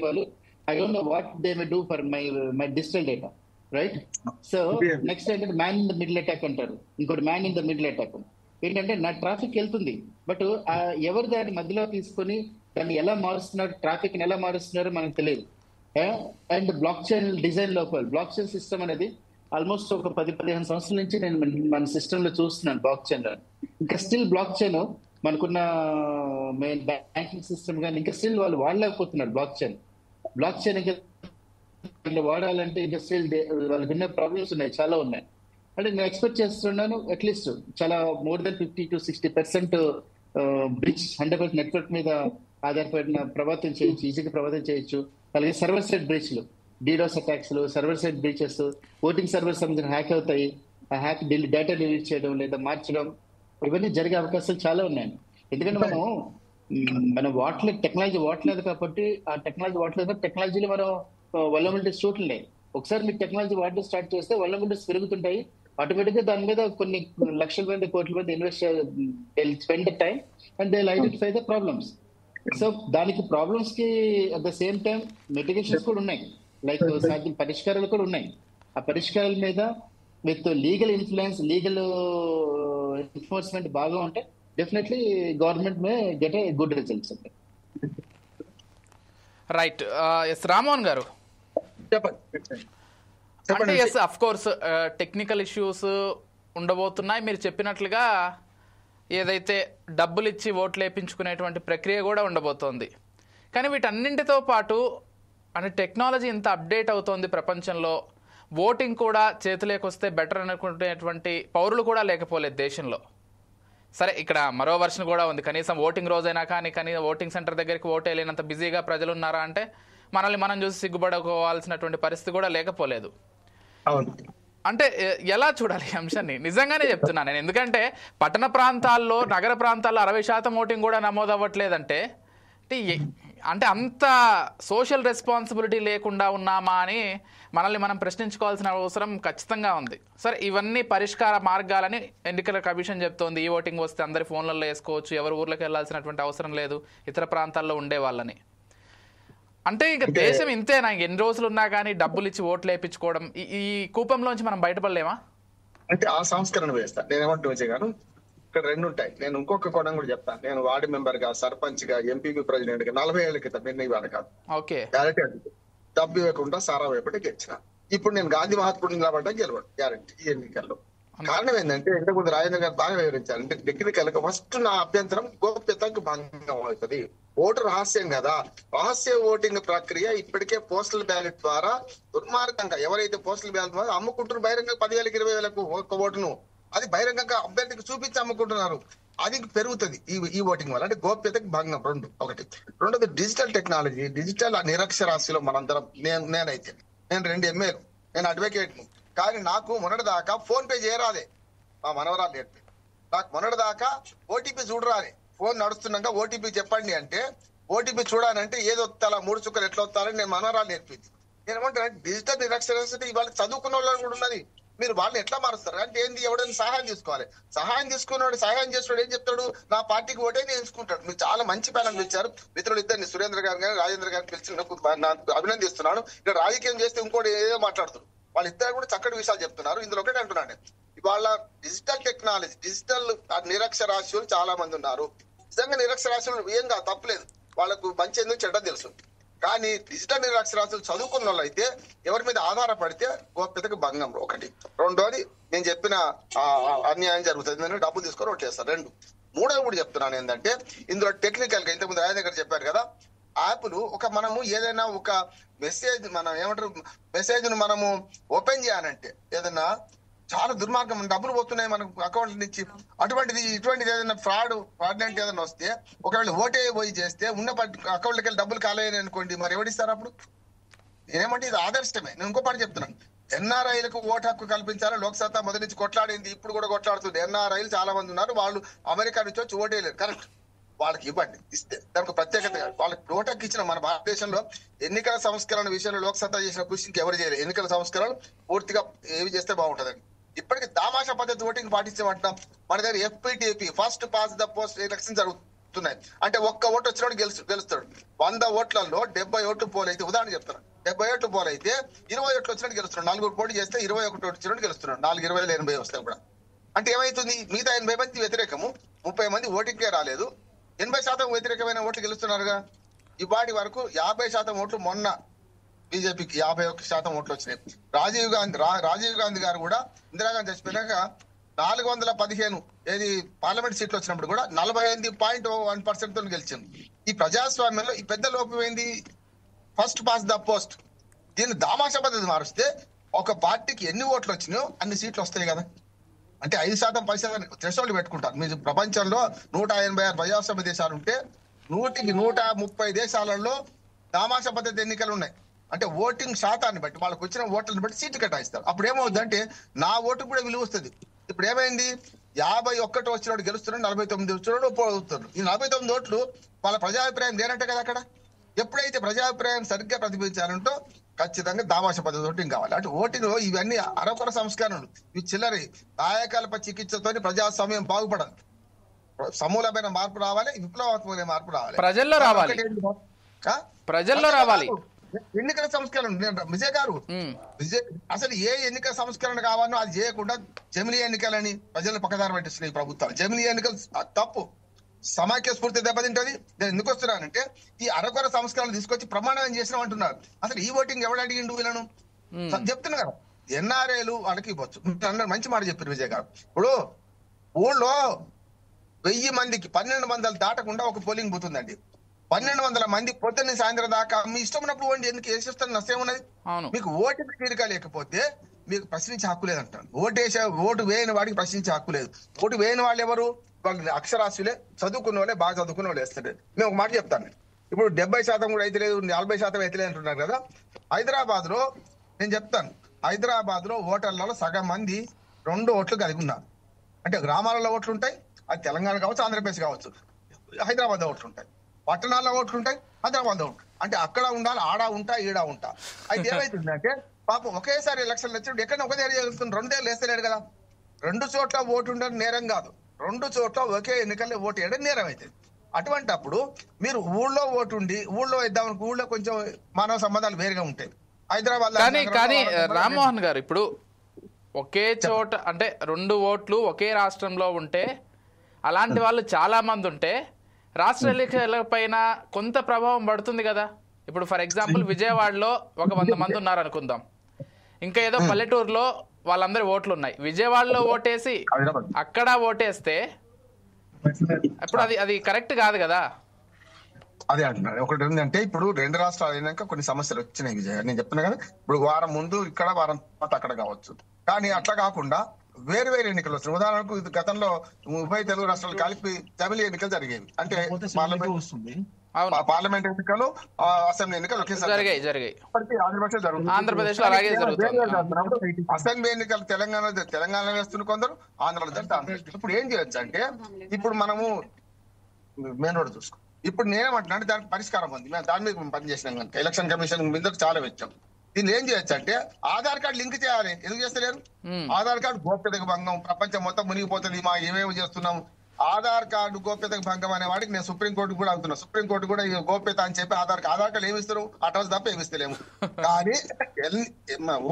వాళ్ళు I don't know what they may do for my digital data, right? So next ఏంటంటే man in the middle attack అంటారు. ఇంకోటి man in the middle attack ఏంటంటే, నా ట్రాఫిక్ వెళ్తుంది, బట్ ఎవరు దాన్ని మధ్యలో తీసుకొని దాన్ని ఎలా మారుస్తున్నారు, ట్రాఫిక్ ఎలా మారుస్తున్నారో మనకు తెలియదు. అండ్ బ్లాక్ చైన్ డిజైన్ లోపల బ్లాక్ చైన్ సిస్టమ్ అనేది ఆల్మోస్ట్ ఒక 10-15 సంవత్సరాల నుంచి నేను మన సిస్టమ్ లో చూస్తున్నాను బ్లాక్ చైన్. ఇంకా స్టిల్ బ్లాక్ చైన్ మనకున్న మెయిన్ బ్యాంకింగ్ సిస్టమ్ కానీ ఇంకా స్టిల్ వాళ్ళు వాడలేకపోతున్నారు. బ్లాక్ చైన్ ఇంకా వాడాలంటే ఇంకా స్టిల్ వాళ్ళకి ఉన్న ప్రాబ్లమ్స్ ఉన్నాయి, చాలా ఉన్నాయి. అంటే నేను ఎక్స్పెక్ట్ చేస్తున్నాను అట్లీస్ట్ చాలా మోర్ దెన్ 50-60% బ్రిడ్జ్ 100% నెట్వర్క్ మీద ఆధారపడిన ఈజీగా ప్రభావితం చేయొచ్చు. అలాగే సర్వర్ సైడ్ బ్రిడ్జ్లు, DDoS attacks, server side breaches, voting server సంబంధించిన హ్యాక్ అవుతాయి. ఆ హ్యాక్ డేటా డిలీట్ చేయడం లేదా మార్చడం, ఇవన్నీ జరిగే అవకాశాలు చాలా ఉన్నాయి. ఎందుకంటే మనం టెక్నాలజీ వాడలేదు కాబట్టి, టెక్నాలజీలో మనం వల్నరబిలిటీస్ చూడలే. ఒకసారి మీకు టెక్నాలజీ వాడడం స్టార్ట్ చేస్తే వల్నరబిలిటీస్ పెరుగుతుంటాయి. ఆటోమేటిక్ గా దాని మీద కొన్ని లక్షల మంది కోట్ల మంది invest spend the time and they identify the problems. So దానికి ప్రాబ్లమ్స్ కి at the same time mitigations కూడా ఉన్నాయి, లైక్ పరిష్కారాలు కూడా ఉన్నాయి. ఆ పరిష్కారాల మీద with legal influence, legal enforcement బాగా ఉంటే definitely government may get a good results. Right. Yes Rammohan garu చెప్పండి. అంటే yes of course technical issues ఉండబోతున్నాయి. మీరు చెప్పినట్లుగా ఏదైతే డబ్బులు ఇచ్చి ఓట్లు వేయించుకునేటువంటి ప్రక్రియ కూడా ఉండబోతోంది. కానీ వీటన్నింటితో పాటు అంటే టెక్నాలజీ ఇంత అప్డేట్ అవుతోంది ప్రపంచంలో, ఓటింగ్ కూడా చేతిలోకి వస్తే బెటర్ అనుకునేటువంటి పౌరులు కూడా లేకపోలేదు దేశంలో. సరే, ఇక్కడ మరో వర్షన్ కూడా ఉంది, కనీసం ఓటింగ్ రోజైనా కానీ ఓటింగ్ సెంటర్ దగ్గరికి ఓటు వేయలేనంత బిజీగా ప్రజలు ఉన్నారా అంటే మనల్ని మనం చూసి సిగ్గుపడుకోవాల్సినటువంటి పరిస్థితి కూడా లేకపోలేదు. అంటే ఎలా చూడాలి ఈ అంశాన్ని? నిజంగానే చెప్తున్నాను నేను. ఎందుకంటే పట్టణ ప్రాంతాల్లో, నగర ప్రాంతాల్లో 60% ఓటింగ్ కూడా నమోదవ్వట్లేదంటే అంటే అంత సోషల్ రెస్పాన్సిబిలిటీ లేకుండా ఉన్నామా అని మనల్ని మనం ప్రశ్నించుకోవాల్సిన అవసరం ఖచ్చితంగా ఉంది. సరే, ఇవన్నీ పరిష్కార మార్గాలని ఎన్నికల కమిషన్ చెప్తోంది. ఈ ఓటింగ్ వస్తే అందరి ఫోన్లలో వేసుకోవచ్చు, ఎవరు ఊర్లోకి వెళ్ళాల్సినటువంటి అవసరం లేదు ఇతర ప్రాంతాల్లో ఉండే వాళ్ళని. అంటే ఇక దేశం ఇంతేనా? ఎన్ని రోజులు ఉన్నా కానీ డబ్బులు ఇచ్చి ఓట్లు వేయించుకోవడం, ఈ కూపంలోంచి మనం బయటపడలేమా? అంటే ఆ సంస్కరణ వేస్తా నేనేమంటూ విజయ్ గారు, ఇక్కడ రెండు ఉంటాయి. నేను ఇంకొక కోణం కూడా చెప్తాను. నేను వార్డు మెంబర్ గా, సర్పంచ్ గా, ఎంపీపీ ప్రెసిడెంట్ గా 40 ఏళ్ల క్రితం నేను ఇవాళ కాదు, గ్యారెంటీ డబ్బు ఇవ్వకుండా సారా వైపటి గెలిచిన. ఇప్పుడు నేను గాంధీ మహాత్ముడిని నిలబడ్డా గెలవడు గ్యారెంటీ ఈ ఎన్నికల్లో. కారణం ఏంటంటే ఇంతకుముందు రాజేంద్ర గారు బాగా వివరించారు. అంటే టెక్నికల్ గా ఫస్ట్ నా అభ్యంతరం గోప్యతకు భంగం అవుతుంది. ఓటు రహస్యం కదా, రహస్య ఓటింగ్ ప్రక్రియ ఇప్పటికే పోస్టల్ బ్యాలెట్ ద్వారా దుర్మార్గంగా ఎవరైతే పోస్టల్ బ్యాలెట్ ద్వారా అమ్ముకుంటున్నారు బహిరంగ 10,000 20,000 ఒక్క ఓటును, అది బహిరంగంగా అభ్యర్థికి చూపించి అమ్ముకుంటున్నారు. అది పెరుగుతుంది ఈ ఓటింగ్ వల్ల. అంటే గోప్యతకి భంగం ఒకటి. రెండోది డిజిటల్ టెక్నాలజీ, డిజిటల్ నిరక్షరాస్యలో మనందరం. నేను 2 MA, నేను అడ్వకేట్ ను. కానీ నాకు మొన్నటిదాకా ఫోన్ పే చేయరాదే, మా మనవరాలు నేర్పి. నాకు మొన్నటిదాకా ఓటీపీ చూడరాలే. ఫోన్ నడుస్తున్నాక ఓటీపీ చెప్పండి అంటే, ఓటీపీ చూడాలంటే ఏదో వస్తా 3 చుక్కలు ఎట్లా వస్తారని నేను మనవరాలు నేర్పింది. నేను ఏమంటే డిజిటల్ నిరక్షరాస్యత ఇవాళ చదువుకున్న వాళ్ళు కూడా ఉన్నది. మీరు వాళ్ళని ఎట్లా మారుస్తారు అంటే ఏంది? ఎవడైనా సహాయం తీసుకోవాలి. సహాయం తీసుకున్నాడు, సహాయం చేస్తున్నాడు ఏం చెప్తాడు? నా పార్టీకి ఓటే ఎంచుకుంటాడు. మీరు చాలా మంచి ప్యానల్ ఇచ్చారు. మిత్రులు ఇద్దరిని సురేంద్ర గారు కానీ రాజేంద్ర గారిని పిలిచినందుకు అభినందిస్తున్నాను. ఇక్కడ రాజకీయం చేస్తే ఇంకోటి ఏదో మాట్లాడుతున్నారు. వాళ్ళిద్దరు కూడా చక్కటి విషయాలు చెప్తున్నారు. ఇందులో ఒకటి అంటున్నాను, ఇవాళ డిజిటల్ టెక్నాలజీ, డిజిటల్ నిరక్షరాస్యులు చాలా మంది ఉన్నారు. నిజంగా నిరక్షరాస్యులు ఏం కాదు, తప్పలేదు. వాళ్ళకు మంచి ఎందుకు చెడ్డ తెలుసు. కానీ డిజిటల్ నిరక్షరాస్యులు చదువుకున్న వాళ్ళు అయితే ఎవరి మీద ఆధారపడితే గోప్యతకు భంగం ఒకటి. రెండోది నేను చెప్పిన అన్యాయం జరుగుతుంది, డబ్బు తీసుకొని ఓటు చేస్తారు. 2. మూడోది కూడా చెప్తున్నాను ఏంటంటే ఇందులో టెక్నికల్ గా ఇంతకుముందు ఆయన దగ్గర చెప్పారు కదా, యాప్లు మనము ఏదైనా ఒక మెసేజ్ మెసేజ్ ను మనము ఓపెన్ చేయాలంటే ఏదైనా చాలా దుర్మార్గం, డబ్బులు పోతున్నాయి మనకు అకౌంట్ నుంచి, ఇటువంటిది ఏదైనా ఫ్రాడ్నెంట్ ఏదైనా వస్తే, ఒకవేళ ఓటే పోయి చేస్తే ఉన్న అకౌంట్కి వెళ్ళి డబ్బులు కాలేని అనుకోండి, మరి ఎవరిస్తారు అప్పుడు? నేనేమంటే ఇది ఆదర్శమే. నేను ఇంకో పాటు చెప్తున్నాను, ఎన్ఆర్ఐలకు ఓటు హక్కు కల్పించాలని లోక్సత్తా మొదటి నుంచి కొట్లాడింది, ఇప్పుడు కూడా కొట్లాడుతుంది. ఎన్ఆర్ఐలు చాలా మంది ఉన్నారు, వాళ్ళు అమెరికా నుంచి వచ్చి ఓటేయలేరు. కరెక్ట్, వాళ్ళకి ఇవ్వండి, ఇస్తే దానికి ప్రత్యేకత. వాళ్ళకి ఓటు హక్కు ఇచ్చిన మన భారతదేశంలో ఎన్నికల సంస్కరణ విషయంలో లోక్సత్తా చేసిన కృషికి ఎవరు చేయలేదు. ఎన్నికల సంస్కరణలు పూర్తిగా ఏవి చేస్తే బాగుంటుందని. ఇప్పటికీ దామాషా పద్ధతి ఓటింగ్ పాటించమంటున్నాం. మన దగ్గర FPTP, first pass the post election జరుగుతున్నాయి. అంటే ఒక్క ఓటు వచ్చినోడు గెలుస్తాడు. 100 ఓట్లలో 70 ఓట్లు పోలైతే, ఉదాహరణ చెప్తాను, 70 ఓట్లు పోలైతే 20 ఓట్లు వచ్చినట్టు గెలుస్తున్నాడు. 4 పోటీ చేస్తే 21 ఓట్లు వచ్చినట్టు గెలుస్తున్నాడు. 4 20 80 వస్తాయి కూడా. అంటే ఏమైతుంది? మిగతా 80 మంది వ్యతిరేకము, 30 మంది ఓటింగ్కే రాలేదు. 80% వ్యతిరేకమైన ఓట్లు గెలుస్తున్నారుగా. ఇవాటి వరకు 50% ఓట్లు, మొన్న బీజేపీకి 51% ఓట్లు వచ్చినాయి. రాజీవ్ గాంధీ గారు కూడా ఇందిరాగాంధీ చచ్చిపోయినాక 415 ఏది పార్లమెంట్ సీట్లు వచ్చినప్పుడు కూడా 48.1% తో గెలిచింది. ఈ ప్రజాస్వామ్యంలో ఈ పెద్ద లోపం ఏంది? First pass the post. దీన్ని దామాషా పద్ధతి మారుస్తే ఒక పార్టీకి ఎన్ని ఓట్లు వచ్చినాయో అన్ని సీట్లు వస్తాయి కదా. అంటే 5% 10% థ్రెషోల్డ్ పెట్టుకుంటారు. మీరు ప్రపంచంలో 186 ప్రజాస్వామ్య దేశాలు ఉంటే 100కి 130 దేశాలలో దామాషా పద్ధతి ఎన్నికలు ఉన్నాయి. అంటే ఓటింగ్ శాతాన్ని బట్టి, వాళ్ళకి వచ్చిన ఓట్లను బట్టి సీట్లు కేటాయిస్తారు. అప్పుడు ఏమవుతుంది అంటే నా ఓటుకు కూడా విలువ వస్తుంది. ఇప్పుడు ఏమైంది? 51 వచ్చినోడు గెలుస్తున్నాడు, 49 వచ్చినోడు పోతున్నారు. ఈ 49 ఓట్లు వాళ్ళ ప్రజాభిప్రాయం లేనట్టే కదా. అక్కడ ఎప్పుడైతే ప్రజాభిప్రాయం సరిగ్గా ప్రతిబింబించాలంటో ఖచ్చితంగా దామాషా పద్ధతి ఓటింగ్ కావాలి. అంటే ఓటింగ్ ఇవన్నీ అరకొర సంస్కరణలు, ఇవి చిల్లరి నాయకల్ప చికిత్సతో ప్రజాస్వామ్యం బాగుపడాలి. సమూలమైన మార్పు రావాలి, విప్లవాత్మకమైన మార్పు రావాలి, ప్రజల్లో రావాలి. ఎన్నికల సంస్కరణ విజయ్ గారు, అసలు ఏ ఎన్నికల సంస్కరణ కావాలో అది చేయకుండా జమిలీ ఎన్నికలని ప్రజలను పక్కదారి పట్టిస్తున్నాయి ప్రభుత్వాలు. జమిలీ ఎన్నికలు తప్పు, సమాఖ్య స్ఫూర్తి దెబ్బతింటది. నేను ఎందుకు వస్తున్నానంటే ఈ అరకొర సంస్కరణలు తీసుకొచ్చి ప్రమాణం చేసినాం అంటున్నారు. అసలు ఈ ఓటింగ్ ఎవడు అడిగిండు వీళ్ళను? చెప్తున్నా కదా, ఎన్ఆర్ఐలు వాళ్ళకి ఇవ్వచ్చు. అందరు మంచి మాట చెప్పారు విజయ్ గారు. ఇప్పుడు ఊళ్ళో 1000 మందికి 1200 దాటకుండా ఒక పోలింగ్ బూత్ ఉందండి. 1200 మంది పొద్దున్న సాయంత్రం దాకా మీ ఇష్టం ఉన్నప్పుడు ఓండి, ఎందుకు వేసేస్తాను నష్టం ఉన్నది? మీకు ఓటు తీరిక లేకపోతే మీకు ప్రశ్నించే హక్కు లేదంటాను. ఓటు వేయని వాడికి ప్రశ్నించే హక్కు లేదు. ఓటు వేయని వాళ్ళు ఎవరు? వాళ్ళు అక్షరాస్యులే, చదువుకున్న వాళ్ళే, బాగా చదువుకున్న వాళ్ళు వేస్తారు. నేను ఒక మాట చెప్తాను. ఇప్పుడు 70% కూడా అయితే లేదు, 40% అయితే లేదు అంటున్నారు కదా. హైదరాబాద్ లో నేను చెప్తాను, హైదరాబాద్ లో ఓటర్లలో సగం మంది 2 ఓట్లు కలిగి ఉన్నారు. అంటే గ్రామాలలో ఓట్లు ఉంటాయి, అది తెలంగాణ కావచ్చు, ఆంధ్రప్రదేశ్ కావచ్చు, హైదరాబాద్ లో ఓట్లు ఉంటాయి. పట్టణాల్లో ఓట్లు ఉంటాయి, హైదరాబాద్ లో ఉంటాయి. అంటే అక్కడ ఉండాలి, ఆడ ఉంటా, ఈడ ఉంటా. అయితే ఏమైతుందంటే పాపం ఒకేసారి ఎలక్షన్లు వచ్చినప్పుడు ఎక్కడ ఒక దగ్గర చేస్తుంది, 2 ఏళ్ళు వేస్తలేడు కదా. 2 చోట్ల ఓటు ఉండడం నేరం కాదు, 2 చోట్ల ఒకే ఎన్నికల్లో ఓటు వేయడం నేరం అవుతుంది. అటువంటప్పుడు మీరు ఊళ్ళో ఓటు ఉండి ఊళ్ళో వేద్దామని, ఊళ్ళో కొంచెం మానవ సంబంధాలు వేరుగా ఉంటాయి. హైదరాబాద్ కానీ రామ్మోహన్ గారు, ఇప్పుడు ఒకే చోట అంటే 2 ఓట్లు ఒకే రాష్ట్రంలో ఉంటే అలాంటి వాళ్ళు చాలా మంది ఉంటే రాష్ట్ర ఎన్నికల పైన కొంత ప్రభావం పడుతుంది కదా. ఇప్పుడు ఫర్ ఎగ్జాంపుల్ విజయవాడలో ఒక 100 మంది ఉన్నారు అనుకుందాం, ఇంకా ఏదో పల్లెటూరులో వాళ్ళందరి ఓట్లు ఉన్నాయి. విజయవాడలో ఓటేసి అక్కడ ఓటేస్తే ఇప్పుడు అది కరెక్ట్ కాదు కదా. అదే అంటున్నారు. ఒకటి ఏంటంటే ఇప్పుడు 2 రాష్ట్రాలు అయినాక కొన్ని సమస్యలు వచ్చినాయి విజయ్. నేను చెప్తున్నా కదా, ఇప్పుడు వారం ముందు ఇక్కడ, వారం తర్వాత అక్కడ కావచ్చు. కానీ అట్లా కాకుండా వేరు వేరు ఎన్నికలు వస్తున్నాయి. ఉదాహరణకు గతంలో ఉభయ తెలుగు రాష్ట్రాలు కలిపి జమిలీ ఎన్నికలు జరిగేవి. అంటే పార్లమెంట్ ఎన్నికలు, అసెంబ్లీ ఎన్నికలు ఒకేసారి జరిగాయి. ఆంధ్రప్రదేశ్ అసెంబ్లీ ఎన్నికలు తెలంగాణలో వేస్తున్న కొందరు, ఆంధ్రలో జరుగుతుంది. ఇప్పుడు ఏం చేయొచ్చు అంటే, ఇప్పుడు మనము మెయిన్ రోడ్ చూసుకో. ఇప్పుడు నేనేమంటున్నా అంటే దానికి పరిష్కారం ఉంది. మేము దాని మీద పనిచేసినాం కనుక ఎలక్షన్ కమిషన్ మీద చాలా వెచ్చాం. దీన్ని ఏం చేయొచ్చు అంటే ఆధార్ కార్డు లింక్ చేయాలి. ఎందుకు చేస్తలేరు? ఆధార్ కార్డు గోప్యతకు భంగం, ప్రపంచం మొత్తం మునిగిపోతుంది, మా ఏమేమి చేస్తున్నాం. ఆధార్ కార్డు గోప్యతకు భంగం అనే వాడికి నేను సుప్రీంకోర్టు కూడా అవుతున్నా. సుప్రీంకోర్టు కూడా గోప్యత అని చెప్పి ఆధార్ కార్డు ఏమి ఇస్తారు? అడ్రస్ తప్ప ఏమి ఇస్తలేము. కానీ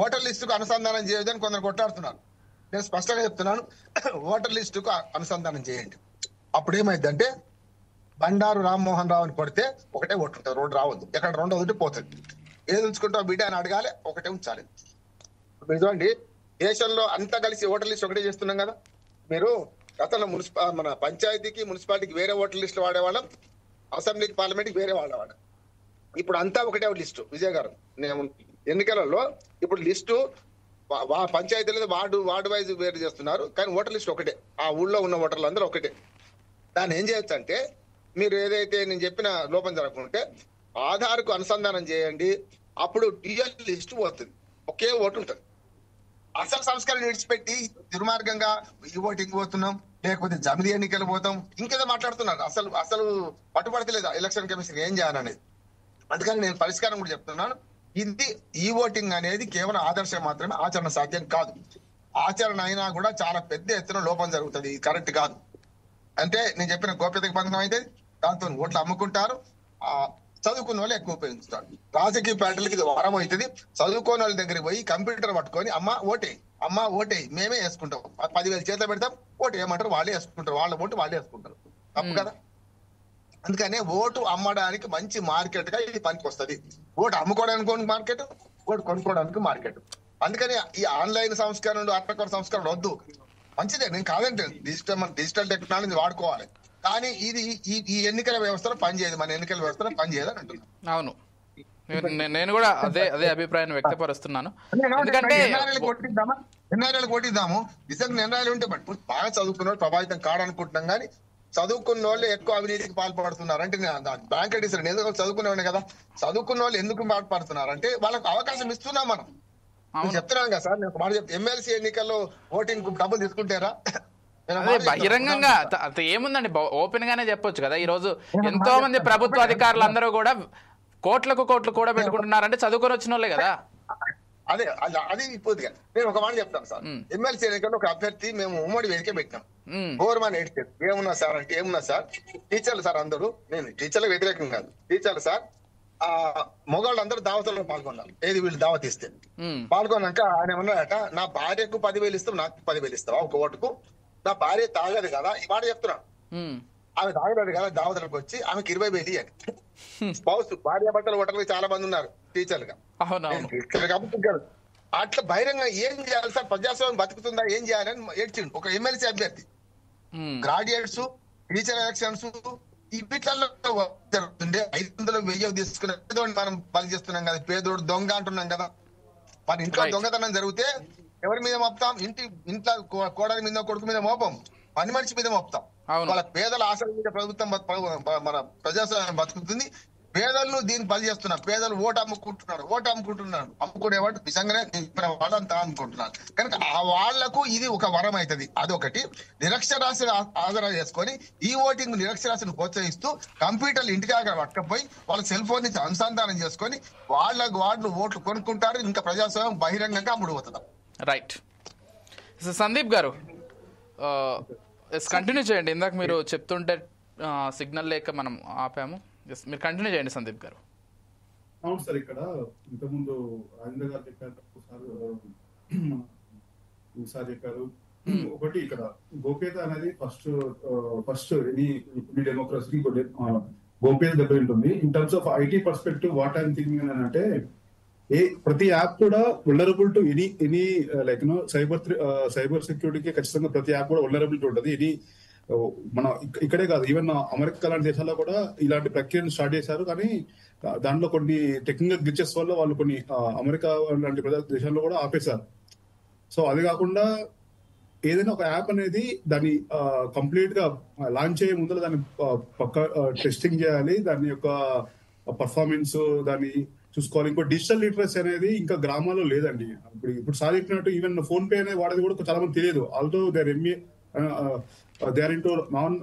ఓటర్ లిస్టుకు అనుసంధానం చేయదని కొందరు కొట్లాడుతున్నారు. నేను స్పష్టంగా చెప్తున్నాను, ఓటర్ లిస్టుకు అనుసంధానం చేయండి. అప్పుడు ఏమైందంటే బండారు రామ్మోహన్ రావు అని కొడితే ఒకటే ఓటు ఉంటుంది, 2 రావద్దు. ఎక్కడ 2 ఉంటే పోతుంది. ఏది ఉంచుకుంటావు బిడ్డ అని అడగాలి, ఒకటే ఉంచాలి. చూడండి, దేశంలో అంతా కలిసి ఓటర్ లిస్ట్ ఒకటే చేస్తున్నాం కదా. మీరు గతంలో మన పంచాయతీకి, మున్సిపాలిటీకి వేరే ఓటర్ లిస్టులు వాడేవాళ్ళం, అసెంబ్లీకి, పార్లమెంట్కి వేరే వాడేవాళ్ళం. ఇప్పుడు అంతా ఒకటే లిస్టు. విజయ్ గారు, నేను ఎన్నికలలో ఇప్పుడు లిస్టు పంచాయతీలో వార్డు వైజ్ వేరు చేస్తున్నారు, కానీ ఓటర్ లిస్ట్ ఒకటే. ఆ ఊళ్ళో ఉన్న ఓటర్లు అందరూ ఒకటే. దాన్ని ఏం చేయొచ్చు అంటే, మీరు ఏదైతే నేను చెప్పిన లోపం జరగకుంటే ఆధార్కు అనుసంధానం చేయండి. అప్పుడు డిఎల్ లిస్ట్ పోతుంది, ఒకే ఓటు ఉంటుంది. అసలు సంస్కరణ విడిచిపెట్టి దుర్మార్గంగా ఈ ఓటింగ్ పోతున్నాం, లేకపోతే జమిలీ ఎన్నికలు పోతాం, ఇంకేదో మాట్లాడుతున్నారు. అసలు పట్టుబడతలేదు ఎలక్షన్ కమిషన్ ఏం చేయాలనేది. అందుకని నేను పరిష్కారం కూడా చెప్తున్నాను. ఇది ఈ ఓటింగ్ అనేది కేవలం ఆదర్శం మాత్రమే, ఆచరణ సాధ్యం కాదు. ఆచరణ అయినా కూడా చాలా పెద్ద ఎత్తున లోపం జరుగుతుంది, ఇది కరెక్ట్ కాదు. అంటే నేను చెప్పిన గోప్యతకు భంగం అయితే దాంతో ఓట్లు అమ్ముకుంటారు. చదువుకున్న వాళ్ళు ఎక్కువ ఉపయోగిస్తారు. రాజకీయ పార్టీలకి ఇది వరం అవుతుంది. చదువుకోని వాళ్ళ దగ్గరికి పోయి కంప్యూటర్ పట్టుకొని అమ్మ ఓటే మేమే వేసుకుంటాం, 10,000 చేతిలో పెడతాం, ఓటు ఏమంటారు వాళ్ళే వేసుకుంటారు, వాళ్ళ ఓటు వాళ్ళే వేసుకుంటారు. తప్పు కదా. అందుకనే ఓటు అమ్మడానికి మంచి మార్కెట్ గా ఇది పనికి వస్తుంది. ఓటు అమ్ముకోవడానికి మార్కెట్, ఓటు కొనుక్కోవడానికి మార్కెట్. అందుకని ఈ ఆన్లైన్ సంస్కరణలు, అట్లకొర సంస్కరణలు వద్దు. మంచిదే, నేను కాదంటే డిజిటల్ టెక్నాలజీ వాడుకోవాలి. కానీ ఇది ఈ ఎన్నికల వ్యవస్థలో పనిచేయదు, మన ఎన్నికల వ్యవస్థలో పనిచేయదని అంటున్నాను. అవును, నేను కూడా అదే అభిప్రాయాన్ని వ్యక్తపరుస్తున్నాను. ఎందుకంటే ఎన్ఆర్ఐలు కొట్టిద్దాము, నిజంగా ఎన్ఆర్ఐలు ఉంటే బాగా చదువుకున్న వాళ్ళు ప్రభావితం కాడనుకుంటున్నాం. కానీ చదువుకున్న వాళ్ళు ఎక్కువ అవినీతికి పాల్పడుతున్నారు. అంటే బ్యాంక్ అడిగిస్తారు, ఎందుకు చదువుకునేవాడిని కదా. చదువుకున్న వాళ్ళు ఎందుకు పాల్పడుతున్నారు అంటే వాళ్ళకు అవకాశం ఇస్తున్నాం మనం. చెప్తున్నాను కదా సార్, నేను మాట చెప్తే ఎమ్మెల్సీ ఎన్నికల్లో ఓటింగ్ డబ్బులు తీసుకుంటారా? బహిరంగంగా ఏముందండి, ఓపెన్ గానే చెప్పొచ్చు కదా. ఈ రోజు ఎంతో మంది ప్రభుత్వ అధికారులు అందరూ కూడా కోట్లు కూడా పెట్టుకుంటున్నారంటే చదువుకొని వచ్చిన వాళ్ళే కదా. అదే అది పూర్తిగా నేను ఒక మాట చెప్తాను సార్. ఎమ్మెల్సీ ఎన్నికల్లో ఒక అభ్యర్థి మేము ఉమ్మడి వేదిక పెట్టినాం. గవర్నమెంట్ ఎడిటర్ ఏమున్నా సార్ అంటే, ఏమున్నా సార్ టీచర్లు సార్ అందరూ, నేను టీచర్లకు వ్యతిరేకం కాదు, టీచర్లు సార్ మొగాళ్ళు అందరూ దావతలో పాల్గొన్నారు. ఏది వీళ్ళు దావత్ ఇస్తే పాల్గొన్నాక ఆయన ఏమన్నాడట, నా భార్యకు 10,000 ఇస్తావు, నాకు 10,000 ఇస్తావా ఒక ఓటుకు? నా భార్య తాగదు కదా, ఈ మాట చెప్తున్నాను. ఆమె తాగలేదు కదా, దావతలకు వచ్చి ఆమెకి 20,000 ఇవ్వండి. స్పౌస్ భార్య భర్తలు ఓటర్లు చాలా మంది ఉన్నారు టీచర్లుగా. అట్లా బహిరంగ ఏం చేయాలి సార్, ప్రజాస్వామ్యం బతుకుతుందా, ఏం చేయాలని ఏడ్చిండు ఒక ఎమ్మెల్సీ అభ్యర్థి. గ్రాడ్యుయేట్స్, టీచర్ ఎలక్షన్స్ వీటిల్లో జరుగుతుండే 500 1000 తీసుకునే పేదోడిని మనం బలి చేస్తున్నాం కదా, పేదోడు దొంగ అంటున్నాం కదా. మన ఇంట్లో దొంగతనం జరిగితే ఎవరి మీద మోపుతాం? ఇంట్లో కోడలి మీద, కొడుకు మీద మోపం, పని మనిషి మీద మోపుతాం. వాళ్ళ పేదల ఆశల మీద ప్రభుత్వం మన ప్రజాస్వామ్యం బతుకుతుంది. పేదలను దీన్ని బలి చేస్తున్నారు. పేదలు ఓటు అమ్ముకుంటున్నారు. అమ్ముకునేవాడు నిజంగానే వాళ్ళంతా అమ్ముకుంటున్నారు. కనుక ఆ వాళ్లకు ఇది ఒక వరం అవుతుంది. అదొకటి. నిరక్షరాస్యులు ఆధార చేసుకొని ఈ ఓటింగ్ నిరక్షరాస్యులు ప్రోత్సహిస్తూ కంప్యూటర్లు ఇంటికి పట్టుకపోయి వాళ్ళ సెల్ ఫోన్ నుంచి అనుసంధానం చేసుకొని వాళ్ళు ఓట్లు కొనుక్కుంటారు. ఇంకా ప్రజాస్వామ్యం బహిరంగంగా అమ్ముడుపోతుంది. రైట్. సందీప్ గారు కంటిన్యూ చేయండి. ఇందాక మీరు చెప్తుంటే సిగ్నల్ లేక మనం ఆపాము. మీరు కంటిన్యూ చేయండి సందీప్ గారు. అవును సార్, ఇక్కడ ఇంతకుముందు రాజేంద్ర గారు చెప్పారు, సార్ చెప్పారు. ఒకటి ఇక్కడ గోప్యత అనేది ఫస్ట్ ఈ డెమోక్రసీకి గోప్యత దెబ్బతింటుంది. In terms of IT perspective what I'm thinking అని అంటే, ప్రతి యాప్ కూడా vulnerable to any like cyber సెక్యూరిటీకి ఖచ్చితంగా ప్రతి యాప్ కూడా వల్నరబిలిటీ ఉంటుంది. మన ఇక్కడే కాదు, ఈవెన్ అమెరికా లాంటి దేశాల్లో కూడా ఇలాంటి ప్రక్రియను స్టార్ట్ చేశారు. కానీ దాంట్లో కొన్ని టెక్నికల్ గ్లిచెస్ వల్ల వాళ్ళు కొన్ని అమెరికా లాంటి దేశాల్లో కూడా ఆపేశారు. సో అది కాకుండా ఏదైనా ఒక యాప్ అనేది దాన్ని కంప్లీట్ గా లాంచ్ అయ్యే ముందర దాన్ని పక్క టెస్టింగ్ చేయాలి, దాని యొక్క పర్ఫార్మెన్స్ దాన్ని చూసుకోవాలి. ఇంకో డిజిటల్ లిటరసీ అనేది ఇంకా గ్రామాల్లో లేదండి. ఇప్పుడు సార్ చెప్పినట్టు ఈవెన్ ఫోన్ పే అనేది వాడేది కూడా చాలా మంది తెలియదు. Also they are into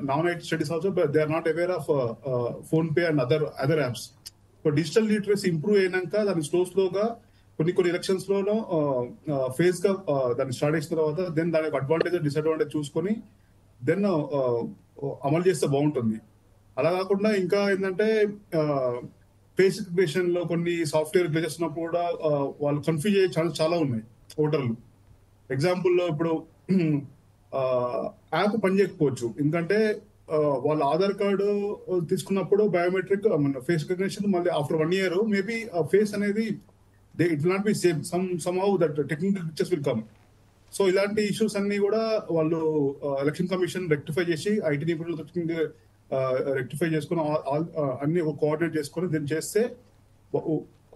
non-IT studies also, but they are not aware of phone pay and other apps. So digital literacy improve అయినాక దాన్ని స్లోగా కొన్ని ఎలక్షన్స్ లోనో ఫేజ్ గా దాన్ని స్టార్ట్ చేసిన తర్వాత దెన్ దాని అడ్వాంటేజ్ డిసడ్వాంటేజ్ చూసుకొని దెన్ అమలు చేస్తే బాగుంటుంది. అలా కాకుండా ఇంకా ఏంటంటే ఫేస్ రికగ్నిషన్ లో కొన్ని సాఫ్ట్వేర్ గ్లిచెస్ ఉన్నప్పుడు కూడా వాళ్ళు కన్ఫ్యూజ్ అయ్యే ఛాన్స్ చాలా ఉన్నాయి ఓటర్లు. ఎగ్జాంపుల్ లో ఇప్పుడు యాప్ పనిచేయకపోవచ్చు, ఎందుకంటే వాళ్ళ ఆధార్ కార్డు తీసుకున్నప్పుడు బయోమెట్రిక్ ఫేస్ రికగ్నిషన్ మళ్ళీ ఆఫ్టర్ 1 year మేబీ ఫేస్ అనేది it will not be same, somehow that technical glitches will come. So ఇలాంటి ఇష్యూస్ అన్ని కూడా వాళ్ళు ఎలక్షన్ కమిషన్ రెక్టిఫై చేసి ఐటీ నిపుణులతో రెక్టిఫై చేసుకుని అన్ని కోఆర్డినేట్ చేసుకుని దీన్ని చేస్తే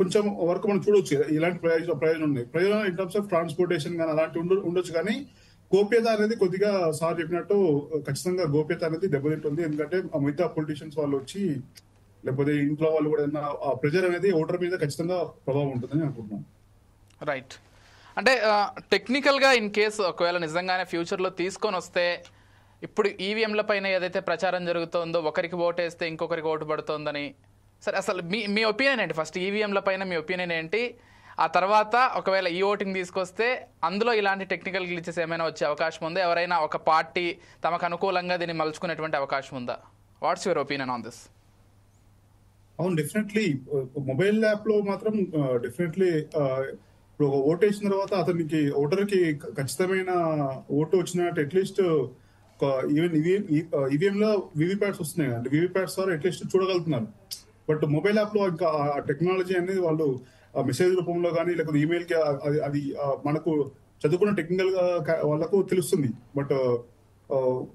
కొంచెం వరకు మనం చూడొచ్చు ఇలాంటి ప్రయోజనం ఉన్నాయి. ప్రయోజనం ఇన్ టర్మ్స్ ఆఫ్ ట్రాన్స్పోర్టేషన్ కానీ అలాంటి ఉండొచ్చు. కానీ గోప్యత అనేది కొద్దిగా సార్ చెప్పినట్టు ఖచ్చితంగా గోప్యత అనేది దెబ్బతింటుంది. ఎందుకంటే మిగతా పొలిటీషియన్స్ వాళ్ళు వచ్చి లేకపోతే ఇంట్లో వాళ్ళు కూడా ఏదైనా ప్రెజర్ అనేది ఓటర్ మీద ఖచ్చితంగా ప్రభావం ఉంటుందని అనుకుంటున్నాను. రైట్. అంటే టెక్నికల్గా ఇన్ కేసు ఒకవేళ నిజంగానే ఫ్యూచర్లో తీసుకొని వస్తే ఇప్పుడు ఈవీఎంల పైన ఏదైతే ప్రచారం జరుగుతుందో ఒకరికి ఓటు వేస్తే ఇంకొకరికి ఓటు పడుతుందని, సరే అసలు మీ ఒపీనియన్ ఏంటి? ఫస్ట్ ఈవీఎంల పైన మీ ఒపీనియన్ ఏంటి? ఆ తర్వాత ఒకవేళ ఈ ఓటింగ్ తీసుకొస్తే అందులో ఇలాంటి టెక్నికల్ గ్లిచెస్ ఏమైనా వచ్చే అవకాశం ఉందా? ఎవరైనా ఒక పార్టీ తమకు అనుకూలంగా దీన్ని మలుచుకునేటువంటి అవకాశం ఉందా? Watts your opinion on this? అవును, డెఫినెట్లీ మొబైల్ యాప్ లో మాత్రం డెఫినెట్లీ ఇప్పుడు ఓటు వేసిన తర్వాత అతనికి ఓటర్కి ఖచ్చితమైన ఓటు వచ్చినట్టు అట్లీస్ట్ ఈవెన్ ఈవీఎం లో వివిప్యాట్స్ వస్తున్నాయి అండి. వివిప్యాట్స్ ద్వారా అట్లీస్ట్ చూడగలుగుతున్నారు. బట్ మొబైల్ యాప్ లో ఇంకా టెక్నాలజీ అనేది వాళ్ళు మెసేజ్ రూపంలో కానీ లేకపోతే ఈమెయిల్ కి అది మనకు చదువుకున్న టెక్నికల్ వాళ్ళకు తెలుస్తుంది. But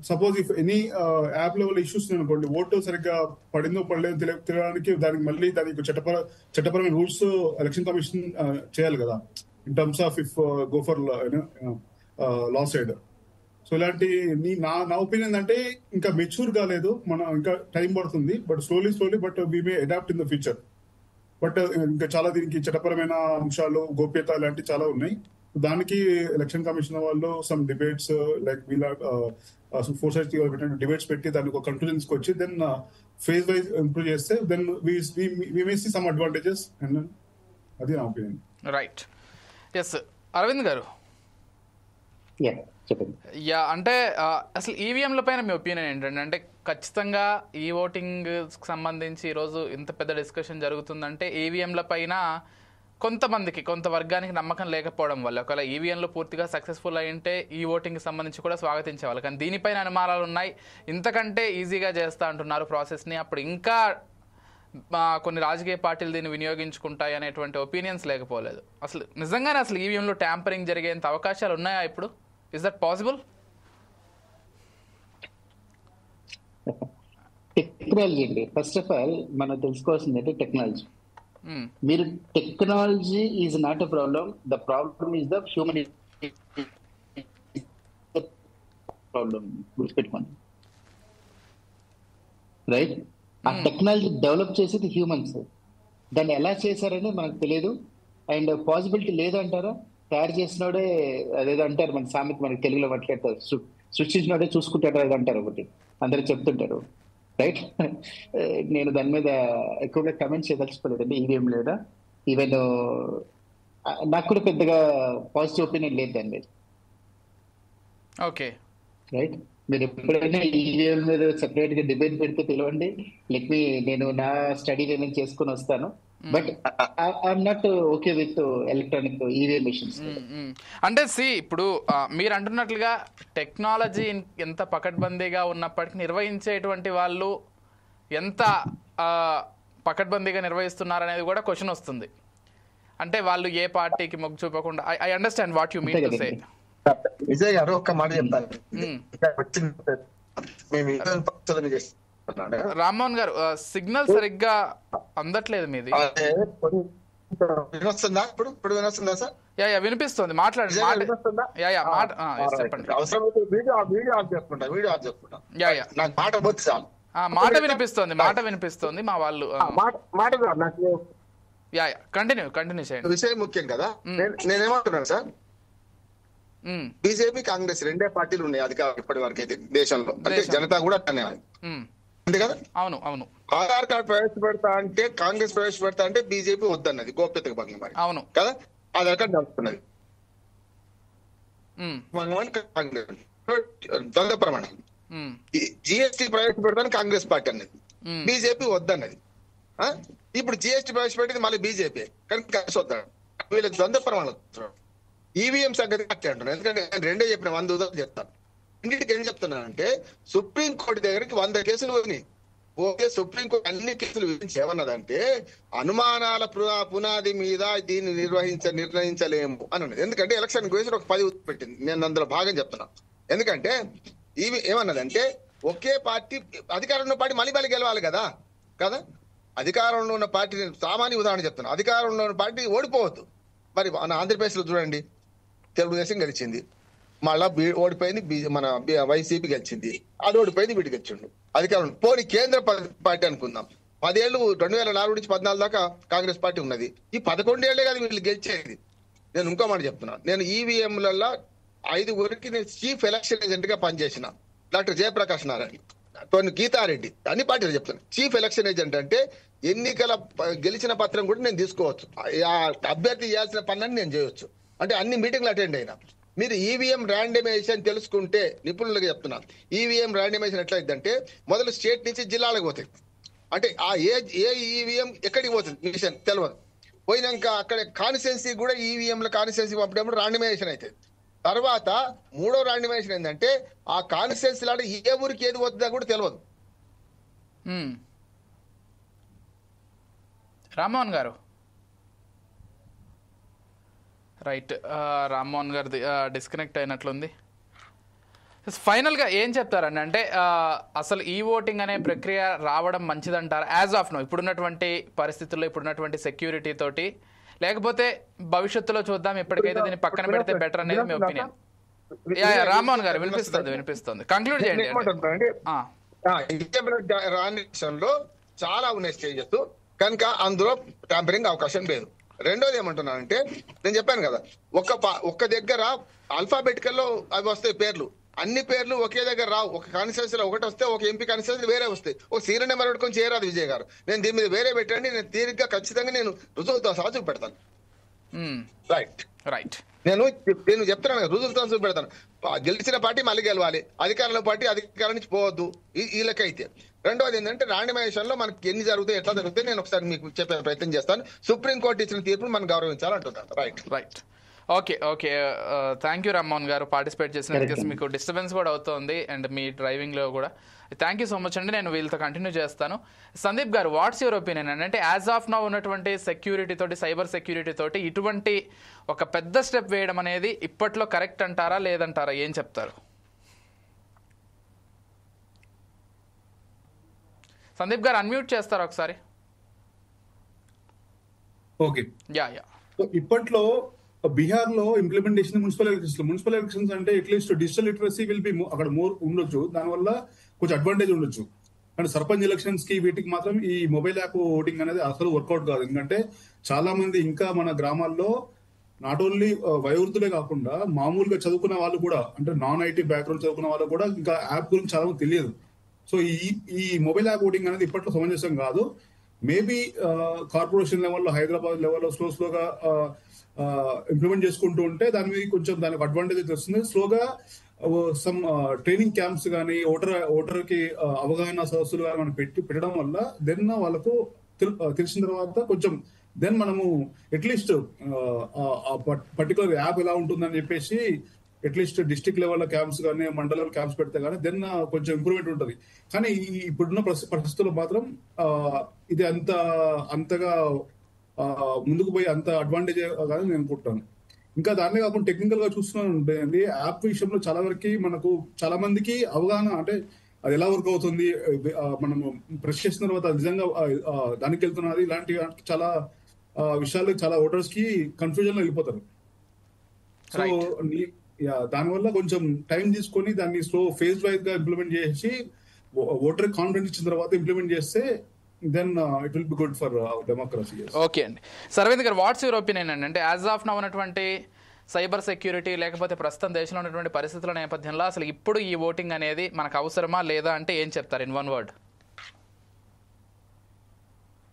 suppose if any app level issues అనుకోండి, ఓటు సరిగ్గా పడిందో పడలేదో తెలియడానికి దానికి చట్టపరమైన రూల్స్ ఎలక్షన్ కమిషన్ చేయాలి కదా, in terms of if go for law side. So ఇలాంటి నా ఒపీనియన్ అంటే ఇంకా మెచ్యూర్ కాలేదు, మనం ఇంకా టైం పడుతుంది. But slowly but we may adapt in the future. But ఇంకా చాలా దీనికి చట్టపరమైన అంశాలు, గోప్యత ఇలాంటివి చాలా ఉన్నాయి. దానికి ఎలక్షన్ కమిషన్ వాళ్ళు some debates like four sides debates పెట్టి దానికి ఒక కంక్లూజన్స్ కి వచ్చి దెన్ ఫేజ్ వైజ్ ఇంప్రూవ్ చేస్తే then we may see some advantages. And అది నా ఒపీనియన్. రైట్. ఎస్ అరవింద్ గారు. చెప్పండి. అంటే అసలు ఈవీఎంల పైన మీ ఒపీనియన్ ఏంటంటే, అంటే ఖచ్చితంగా ఈ ఓటింగ్ సంబంధించి ఈరోజు ఇంత పెద్ద డిస్కషన్ జరుగుతుందంటే ఈవీఎంల పైన కొంత వర్గానికి నమ్మకం లేకపోవడం వల్ల, ఒకవేళ ఈవీఎంలో పూర్తిగా సక్సెస్ఫుల్ అయ్యింటే ఈ ఓటింగ్కి సంబంధించి కూడా స్వాగతించేవాళ్ళు. కానీ దీనిపైన అనుమానాలు ఉన్నాయి. ఇంతకంటే ఈజీగా చేస్తా అంటున్నారు ప్రాసెస్ని. అప్పుడు ఇంకా కొన్ని రాజకీయ పార్టీలు దీన్ని వినియోగించుకుంటాయి అనేటువంటి ఒపీనియన్స్ లేకపోలేదు. అసలు నిజంగానే అసలు ఈవీఎంలో ట్యాంపరింగ్ జరిగేంత అవకాశాలు ఉన్నాయా ఇప్పుడు? Is that possible? టెక్నాలజీ అండి, ఫస్ట్ ఆఫ్ ఆల్ మనం తెలుసుకోవాల్సింది అంటే టెక్నాలజీ. మీరు technology is not a problem, the problem is the human problem. గుర్తుపెట్టుకోండి, రైట్? ఆ టెక్నాలజీ డెవలప్ చేసేది హ్యూమన్స్. దాన్ని ఎలా చేశారని మనకు తెలియదు. అండ్ పాసిబిలిటీ లేదంటారా? తయారు చేసినోడే అదేదో అంటారు, మన సామెత మనకి తెలుగులో మాట్లాడతారు, సృష్టించినోడే చూసుకుంటాడు అది అంటారు, ఒకటి అందరూ చెప్తుంటారు, రైట్? నేను దాని మీద ఎక్కువగా కమెంట్ చేయదలుచుకోలేదండి ఈవీఎం లేదా. ఈవెన్ నాకు కూడా పెద్దగా పాజిటివ్ ఒపీనియన్ లేదు దాని మీద. Okay, right? మీరు ఎప్పుడైనా ఈవీఎం మీద సెపరేట్ గా డిబేట్ పెడితే పిలవండి, నేను నా స్టడీ నేను చేసుకుని వస్తాను. But I'm not okay with electronic EVM machines. అంటే ఇప్పుడు మీరు అంటున్నట్లుగా టెక్నాలజీ ఎంత పకడ్బందీగా ఉన్నప్పటికీ నిర్వహించేటువంటి వాళ్ళు ఎంత పకడ్బందీగా నిర్వహిస్తున్నారు అనేది కూడా క్వశ్చన్ వస్తుంది. అంటే వాళ్ళు ఏ పార్టీకి మొగ్గు చూపకుండా. I understand what you mean to say. Vijay garu ఒక్క మాట చెప్తాను. రామ్మోహన్ గారు, సిగ్నల్ సరిగ్గా అందట్లేదు మీది. వినొస్తుందా? ఇప్పుడు వినొస్తుందా సార్? యా వినిపిస్తుంది, మాట్లాడండి. చెప్పండి. అవసరమైతే వీడియో ఆఫ్ చేసుకుంటా. నాకు మాట పోతే చాలు. మాట వినిపిస్తుంది మా వాళ్ళు. మాట నాకు కంటిన్యూ చేయండి. విషయం ముఖ్యం కదా. నేనేమంటున్నాను సార్, బీజేపీ కాంగ్రెస్ రెండే పార్టీలు ఉన్నాయి అధికారం ఇప్పటి వరకు అయితే దేశంలో. అంటే జనతా కూడా అనే అంతే కదా. అవును. ఆధార్ కార్డు ప్రవేశపెడతా అంటే కాంగ్రెస్ ప్రవేశపెడతా అంటే బీజేపీ వద్దన్నది, గోప్యతకు భంగం మరి. అవును కదా, ఆధార్ కార్డు నడుస్తున్నది ద్వంద్వ ప్రమాణం. జిఎస్టీ ప్రవేశపెడతాను కాంగ్రెస్ పార్టీ అన్నది, బీజేపీ వద్దన్నది. ఇప్పుడు జిఎస్టీ ప్రవేశపెట్టేది మళ్ళీ బీజేపీ, కానీ కాంగ్రెస్ వద్దాడు. వీళ్ళకి ద్వంద్వ ప్రమాణం. ఈవీఎం సంగతి అంటున్నాను, ఎందుకంటే నేను రెండే చెప్పిన 100 ఉదాహరణలు చెప్తాను. ఇంటికి ఏం చెప్తున్నానంటే, సుప్రీంకోర్టు దగ్గరికి 100 కేసులు పోయినాయి. ఓకే, సుప్రీంకోర్టు అన్ని కేసులు విధించి ఏమన్నదంటే అనుమానాల పునాది మీద దీన్ని నిర్ణయించలేము అని ఉన్నది. ఎందుకంటే ఎలక్షన్ గురించి ఒక 10 పెట్టింది, నేను అందులో భాగం చెప్తున్నా. ఎందుకంటే ఇవి ఏమన్నదంటే ఒకే పార్టీ అధికారంలో ఉన్న పార్టీ మళ్ళీ గెలవాలి కదా. అధికారంలో ఉన్న పార్టీ, సామాన్య ఉదాహరణ చెప్తున్నా, అధికారంలో ఉన్న పార్టీ ఓడిపోవద్దు. మరి మన ఆంధ్రప్రదేశ్ లో చూడండి, తెలుగుదేశం గెలిచింది, మళ్ళా ఓడిపోయింది, మన వైసీపీ గెలిచింది, అది ఓడిపోయింది, వీటి గెలిచిండు అధికారం. పోనీ కేంద్ర పార్టీ అనుకుందాం, 10 ఏళ్ళు 2004 నుంచి 14 దాకా కాంగ్రెస్ పార్టీ ఉన్నది. ఈ 11 ఏళ్లే కదా వీళ్ళు గెలిచేది. నేను ఇంకో మాట చెప్తున్నాను, నేను ఈవీఎంలలో 5 నేను చీఫ్ ఎలక్షన్ ఏజెంట్ గా పనిచేసిన. డాక్టర్ జయప్రకాష్ నారాయణ, గీతారెడ్డి, అన్ని పార్టీలు చెప్తాను. చీఫ్ ఎలక్షన్ ఏజెంట్ అంటే ఎన్నికల గెలిచిన పత్రం కూడా నేను తీసుకోవచ్చు, అభ్యర్థి చేయాల్సిన పనులను నేను చేయొచ్చు. అంటే అన్ని మీటింగ్లు అటెండ్ అయినా. మీరు ఈవీఎం ర్యాండమైజేషన్ తెలుసుకుంటే, నిపుణులుగా చెప్తున్నాను, ఈవీఎం ర్యాండమైజేషన్ ఎట్లా అయిందంటే మొదలు స్టేట్ నుంచి జిల్లాలకు పోతాయి. అంటే ఆ ఏ ఈవీఎం ఎక్కడికి పోతుంది మిషన్ తెలియదు. పోయినాక అక్కడ కాన్స్టిట్యున్సీ కూడా ఈవీఎంల కాన్స్టిట్యున్సీ పంపేటప్పుడు ర్యాండమైజేషన్ అవుతుంది. తర్వాత 3వ ర్యాండమైజేషన్ ఏంటంటే ఆ కాన్స్టిట్యున్సీ లాంటి ఏ ఊరికి ఏది పోతుందో కూడా తెలియదు. రామ్మోహన్ గారు, రైట్, రామ్మోహన్ గారిది డిస్కనెక్ట్ అయినట్లుంది. ఫైనల్గా ఏం చెప్తారండి? అంటే అసలు ఈ ఓటింగ్ అనే ప్రక్రియ రావడం మంచిదంటారా యాజ్ ఆఫ్ నో, ఇప్పుడున్నటువంటి పరిస్థితుల్లో, ఇప్పుడున్నటువంటి సెక్యూరిటీ తోటి, లేకపోతే భవిష్యత్తులో చూద్దాం, ఇప్పటికైతే దీన్ని పక్కన పెడితే బెటర్ అనేది మీ ఒపీనియన్? రామ్మోహన్ గారు వినిపిస్తుంది, కంక్లూడ్ చేయండి. లో చాలా ఉన్నాయి స్టేజెస్, కనుక అందులో ట్యాంపరింగ్ అవకాశం లేదు. రెండోది ఏమంటున్నానంటే, నేను చెప్పాను కదా, ఒక్క దగ్గర ఆల్ఫాబెటికల్ లో అవి వస్తాయి పేర్లు, అన్ని పేర్లు ఒకే దగ్గర రావు. ఒక కాన్స్టిట్యున్సీలో ఒకటి వస్తే, ఒక ఎంపీ కాన్స్టిట్యున్సీ వేరే వస్తాయి. ఒక సీరియల్ నెంబర్ పెట్టుకొని చేయరాదు విజయ్ గారు. నేను దీని మీద వేరే పెట్టండి, నేను తీరిగ్గా ఖచ్చితంగా నేను రుజువుతో సహా చూపెడతాను. రైట్, నేను చెప్తున్నాను కదా, రుజువుతో చూపెడతాను. గెలిచిన పార్టీ మళ్ళీ గెలవాలి, అధికారంలో పార్టీ అధికారం నుంచి పోవద్దు, ఈ లెక్క అయితే. రెండోది ఏంటంటే ర్యాండమైజేషన్ లో మనకి ఎన్ని జరుగుతాయి, ఎట్లా జరుగుతాయి, నేను ఒకసారి మీకు చెప్పే ప్రయత్నం చేస్తాను. సుప్రీంకోర్టు ఇచ్చిన తీర్పును మనం గౌరవించాలంటున్నాను. Right. Okay okay thank you Rammohan garu participate చేసినందుకు. మీకు డిస్టర్బెన్స్ కూడా అవుతుంది అండ్ మీ డ్రైవింగ్లో కూడా. థ్యాంక్ యూ సో మచ్ అండి. నేను వీళ్ళతో కంటిన్యూ చేస్తాను. సందీప్ గారు, వాట్స్ యువర్ ఒపీనియన్ అండి? అంటే యాజ్ ఆఫ్ నౌ ఉన్నటువంటి సెక్యూరిటీ తోటి, సైబర్ సెక్యూరిటీ తోటి ఇటువంటి ఒక పెద్ద స్టెప్ వేయడం అనేది ఇప్పట్లో కరెక్ట్ అంటారా లేదంటారా, ఏం చెప్తారు? సందీప్ గారు అన్మ్యూట్ చేస్తారా ఒకసారి? Okay, yeah. ఇప్పట్లో బీహార్ లో ఇంప్లిమెంటేషన్ మున్సిపల్ ఎలక్షన్స్ అంటే at least digital literacy will be అక్కడ మోర్ ఉండొచ్చు, దానివల్ల కొంచెం అడ్వాంటేజ్ ఉండొచ్చు. కానీ సర్పంచ్ ఎలక్షన్స్ కి వీటికి మాత్రం ఈ మొబైల్ యాప్ ఓటింగ్ అనేది అసలు వర్కౌట్ కాదు. ఎందుకంటే చాలా మంది ఇంకా మన గ్రామాల్లో నాట్ ఓన్లీ వయోవృద్ధులే కాకుండా మామూలుగా చదువుకున్న వాళ్ళు కూడా, అంటే నాన్ ఐటీ బ్యాక్గ్రౌండ్ చదువుకున్న వాళ్ళు కూడా ఇంకా యాప్ గురించి చాలా మంది తెలియదు. సో ఈ మొబైల్ యాప్ ఓటింగ్ అనేది ఇప్పట్లో సమంజసం కాదు. మేబీ కార్పొరేషన్ లెవెల్లో, హైదరాబాద్ లెవెల్లో స్లోగా ఇంప్లిమెంట్ చేసుకుంటూ ఉంటే దాని మీద కొంచెం దానికి అడ్వాంటేజ్ వస్తుంది. స్లోగా సమ్ ట్రైనింగ్ క్యాంప్స్ కానీ, ఓటర్ కి అవగాహన సదస్సులు కానీ మనం పెట్టడం వల్ల దెన్ వాళ్ళకు తెలిసిన తర్వాత కొంచెం దెన్ మనము అట్లీస్ట్ పర్టికులర్ యాప్ ఎలా ఉంటుందని చెప్పేసి అట్లీస్ట్ డిస్ట్రిక్ట్ లెవెల్ క్యాంప్స్ కానీ, మండలం క్యాంప్స్ పెడితే కానీ దెన్ కొంచెం ఇంప్రూవ్మెంట్ ఉంటుంది. కానీ ఇప్పుడున్న పరిస్థితుల్లో మాత్రం ఇది అంతగా ముందుకు పోయి అంత అడ్వాంటేజ్ కానీ నేను అనుకుంటాను. ఇంకా దాన్నే కాకుండా టెక్నికల్ గా చూస్తున్నాను ఉంటాయండి, యాప్ విషయంలో చాలా వరకు మనకు చాలా మందికి అవగాహన, అంటే అది ఎలా వర్క్ అవుతుంది, మనము ప్రెస్ చేసిన తర్వాత నిజంగా దానికి వెళ్తున్నది, ఇలాంటి చాలా విషయాలు చాలా ఓటర్స్ కి కన్ఫ్యూజన్ లో వెళ్ళిపోతారు. సో దానివల్ల కొంచెం టైం తీసుకొని దాన్ని ఫేజ్ వైజ్ గా ఇంప్లిమెంట్ చేసి ఓటర్ కాన్ఫిడెన్స్ ఇచ్చిన తర్వాత ఇంప్లిమెంట్ చేస్తే then it will be good for democracy. Okay అండి. Arvind garu, what's your opinion అండి? అంటే యాజ్ ఆఫ్ నౌ ఉన్నటువంటి సైబర్ సెక్యూరిటీ లేకపోతే ప్రస్తుతం దేశంలో ఉన్నటువంటి పరిస్థితుల నేపథ్యంలో అసలు ఇప్పుడు ఈ ఓటింగ్ అనేది మనకు అవసరమా లేదా అంటే ఏం చెప్తారు ఇన్ వన్ వర్డ్?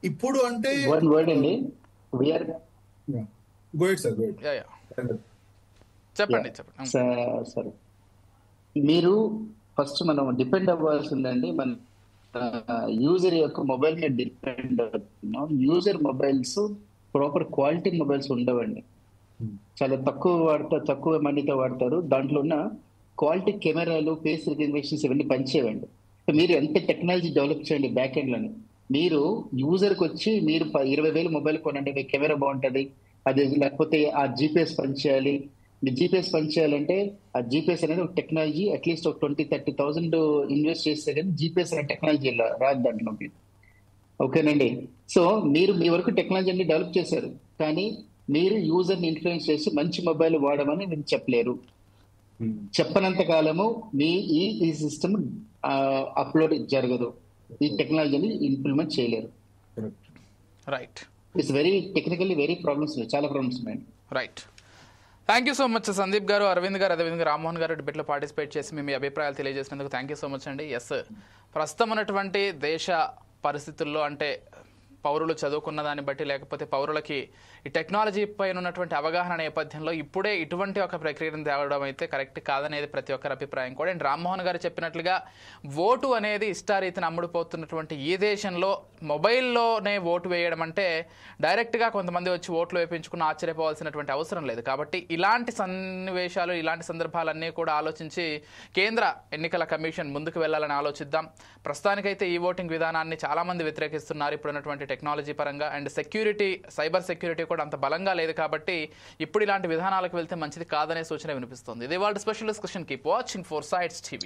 ఇప్పుడు అంటే వన్ వర్డ్ అండి, చెప్పండి. సరే, మీరు ఫస్ట్ మనం డిపెండ్ అవ్వాల్సిందండి మన యూజర్ యొక్క మొబైల్ మీద డిపెండ్ అవుతున్నాం. User mobiles proper quality mobiles ఉండవండి, చాలా తక్కువ మనీతో వాడతారు. దాంట్లో ఉన్న క్వాలిటీ కెమెరాలు, ఫేస్ రికగ్నిషన్స్ ఇవన్నీ పనిచేయండి. మీరు ఎంత టెక్నాలజీ డెవలప్ చేయండి బ్యాక్ ఎండ్ లోని, మీరు యూజర్కి వచ్చి మీరు 20,000 మొబైల్ కొనండి, కెమెరా బాగుంటుంది, అది లేకపోతే ఆ జీపీఎస్ పనిచేయాలి. జీపీఎస్ పనిచేయాలంటే ఆ జీపీఎస్ అనేది ఒక టెక్నాలజీ, అట్లీస్ట్ ఒక 20,000-30,000 ఇన్వెస్ట్ చేస్తే కానీ జీపీఎస్ అనే టెక్నాలజీ రాదు దాంట్లోకి. ఓకేనండి. సో మీరు మీ వరకు టెక్నాలజీ అన్ని డెవలప్ చేశారు, కానీ మీరు యూజర్ని ఇన్ఫ్లుయెన్స్ చేసి మంచి మొబైల్ వాడమని మీరు చెప్పలేరు. చెప్పనంత కాలము మీ ఈ సిస్టమ్ అప్లోడ్ జరగదు, ఈ టెక్నాలజీని ఇంప్లిమెంట్ చేయలేరు. Right. It's very technically very problems, చాలా ప్రాబ్లమ్స్ ఉన్నాయి. Right. Thank you so much Sandeep గారు, అరవింద్ గారు, అదేవిధంగా రామ్మోహన్ గారు డిబేట్లో పార్టిసిపేట్ చేసి మీ అభిప్రాయాలు తెలియజేసినందుకు థ్యాంక్ యూ సో మచ్ అండి. ఎస్, ప్రస్తుతం ఉన్నటువంటి దేశ పరిస్థితుల్లో అంటే పౌరులు చదువుకున్న దాన్ని బట్టి లేకపోతే పౌరులకి ఈ టెక్నాలజీ పైన ఉన్నటువంటి అవగాహన నేపథ్యంలో ఇప్పుడే ఇటువంటి ఒక ప్రక్రియను తేవడం అయితే కరెక్ట్ కాదనేది ప్రతి ఒక్కరి అభిప్రాయం కూడా. అండ్ రామ్మోహన్ గారు చెప్పినట్లుగా ఓటు అనేది ఇష్టారీతిని అమ్ముడుపోతున్నటువంటి ఈ దేశంలో మొబైల్లోనే ఓటు వేయడం అంటే డైరెక్ట్గా కొంతమంది వచ్చి ఓట్లు వేయించుకుని ఆశ్చర్యపోవాల్సినటువంటి అవసరం లేదు. కాబట్టి ఇలాంటి సన్నివేశాలు, ఇలాంటి సందర్భాలన్నీ కూడా ఆలోచించి కేంద్ర ఎన్నికల కమిషన్ ముందుకు వెళ్లాలని ఆలోచిద్దాం. ప్రస్తుతానికైతే ఈ ఓటింగ్ విధానాన్ని చాలామంది వ్యతిరేకిస్తున్నారు ఇప్పుడున్నటువంటి టెక్నాలజీ పరంగా. అండ్ సెక్యూరిటీ, సైబర్ సెక్యూరిటీ కూడా అంత బలంగా లేదు కాబట్టి ఇప్పుడు ఇలాంటి విధానాలకు వెళ్తే మంచిది కాదనే సూచన వినిపిస్తుంది. ఇది వాళ్ళ special discussion. Keep watching 4 Sides TV.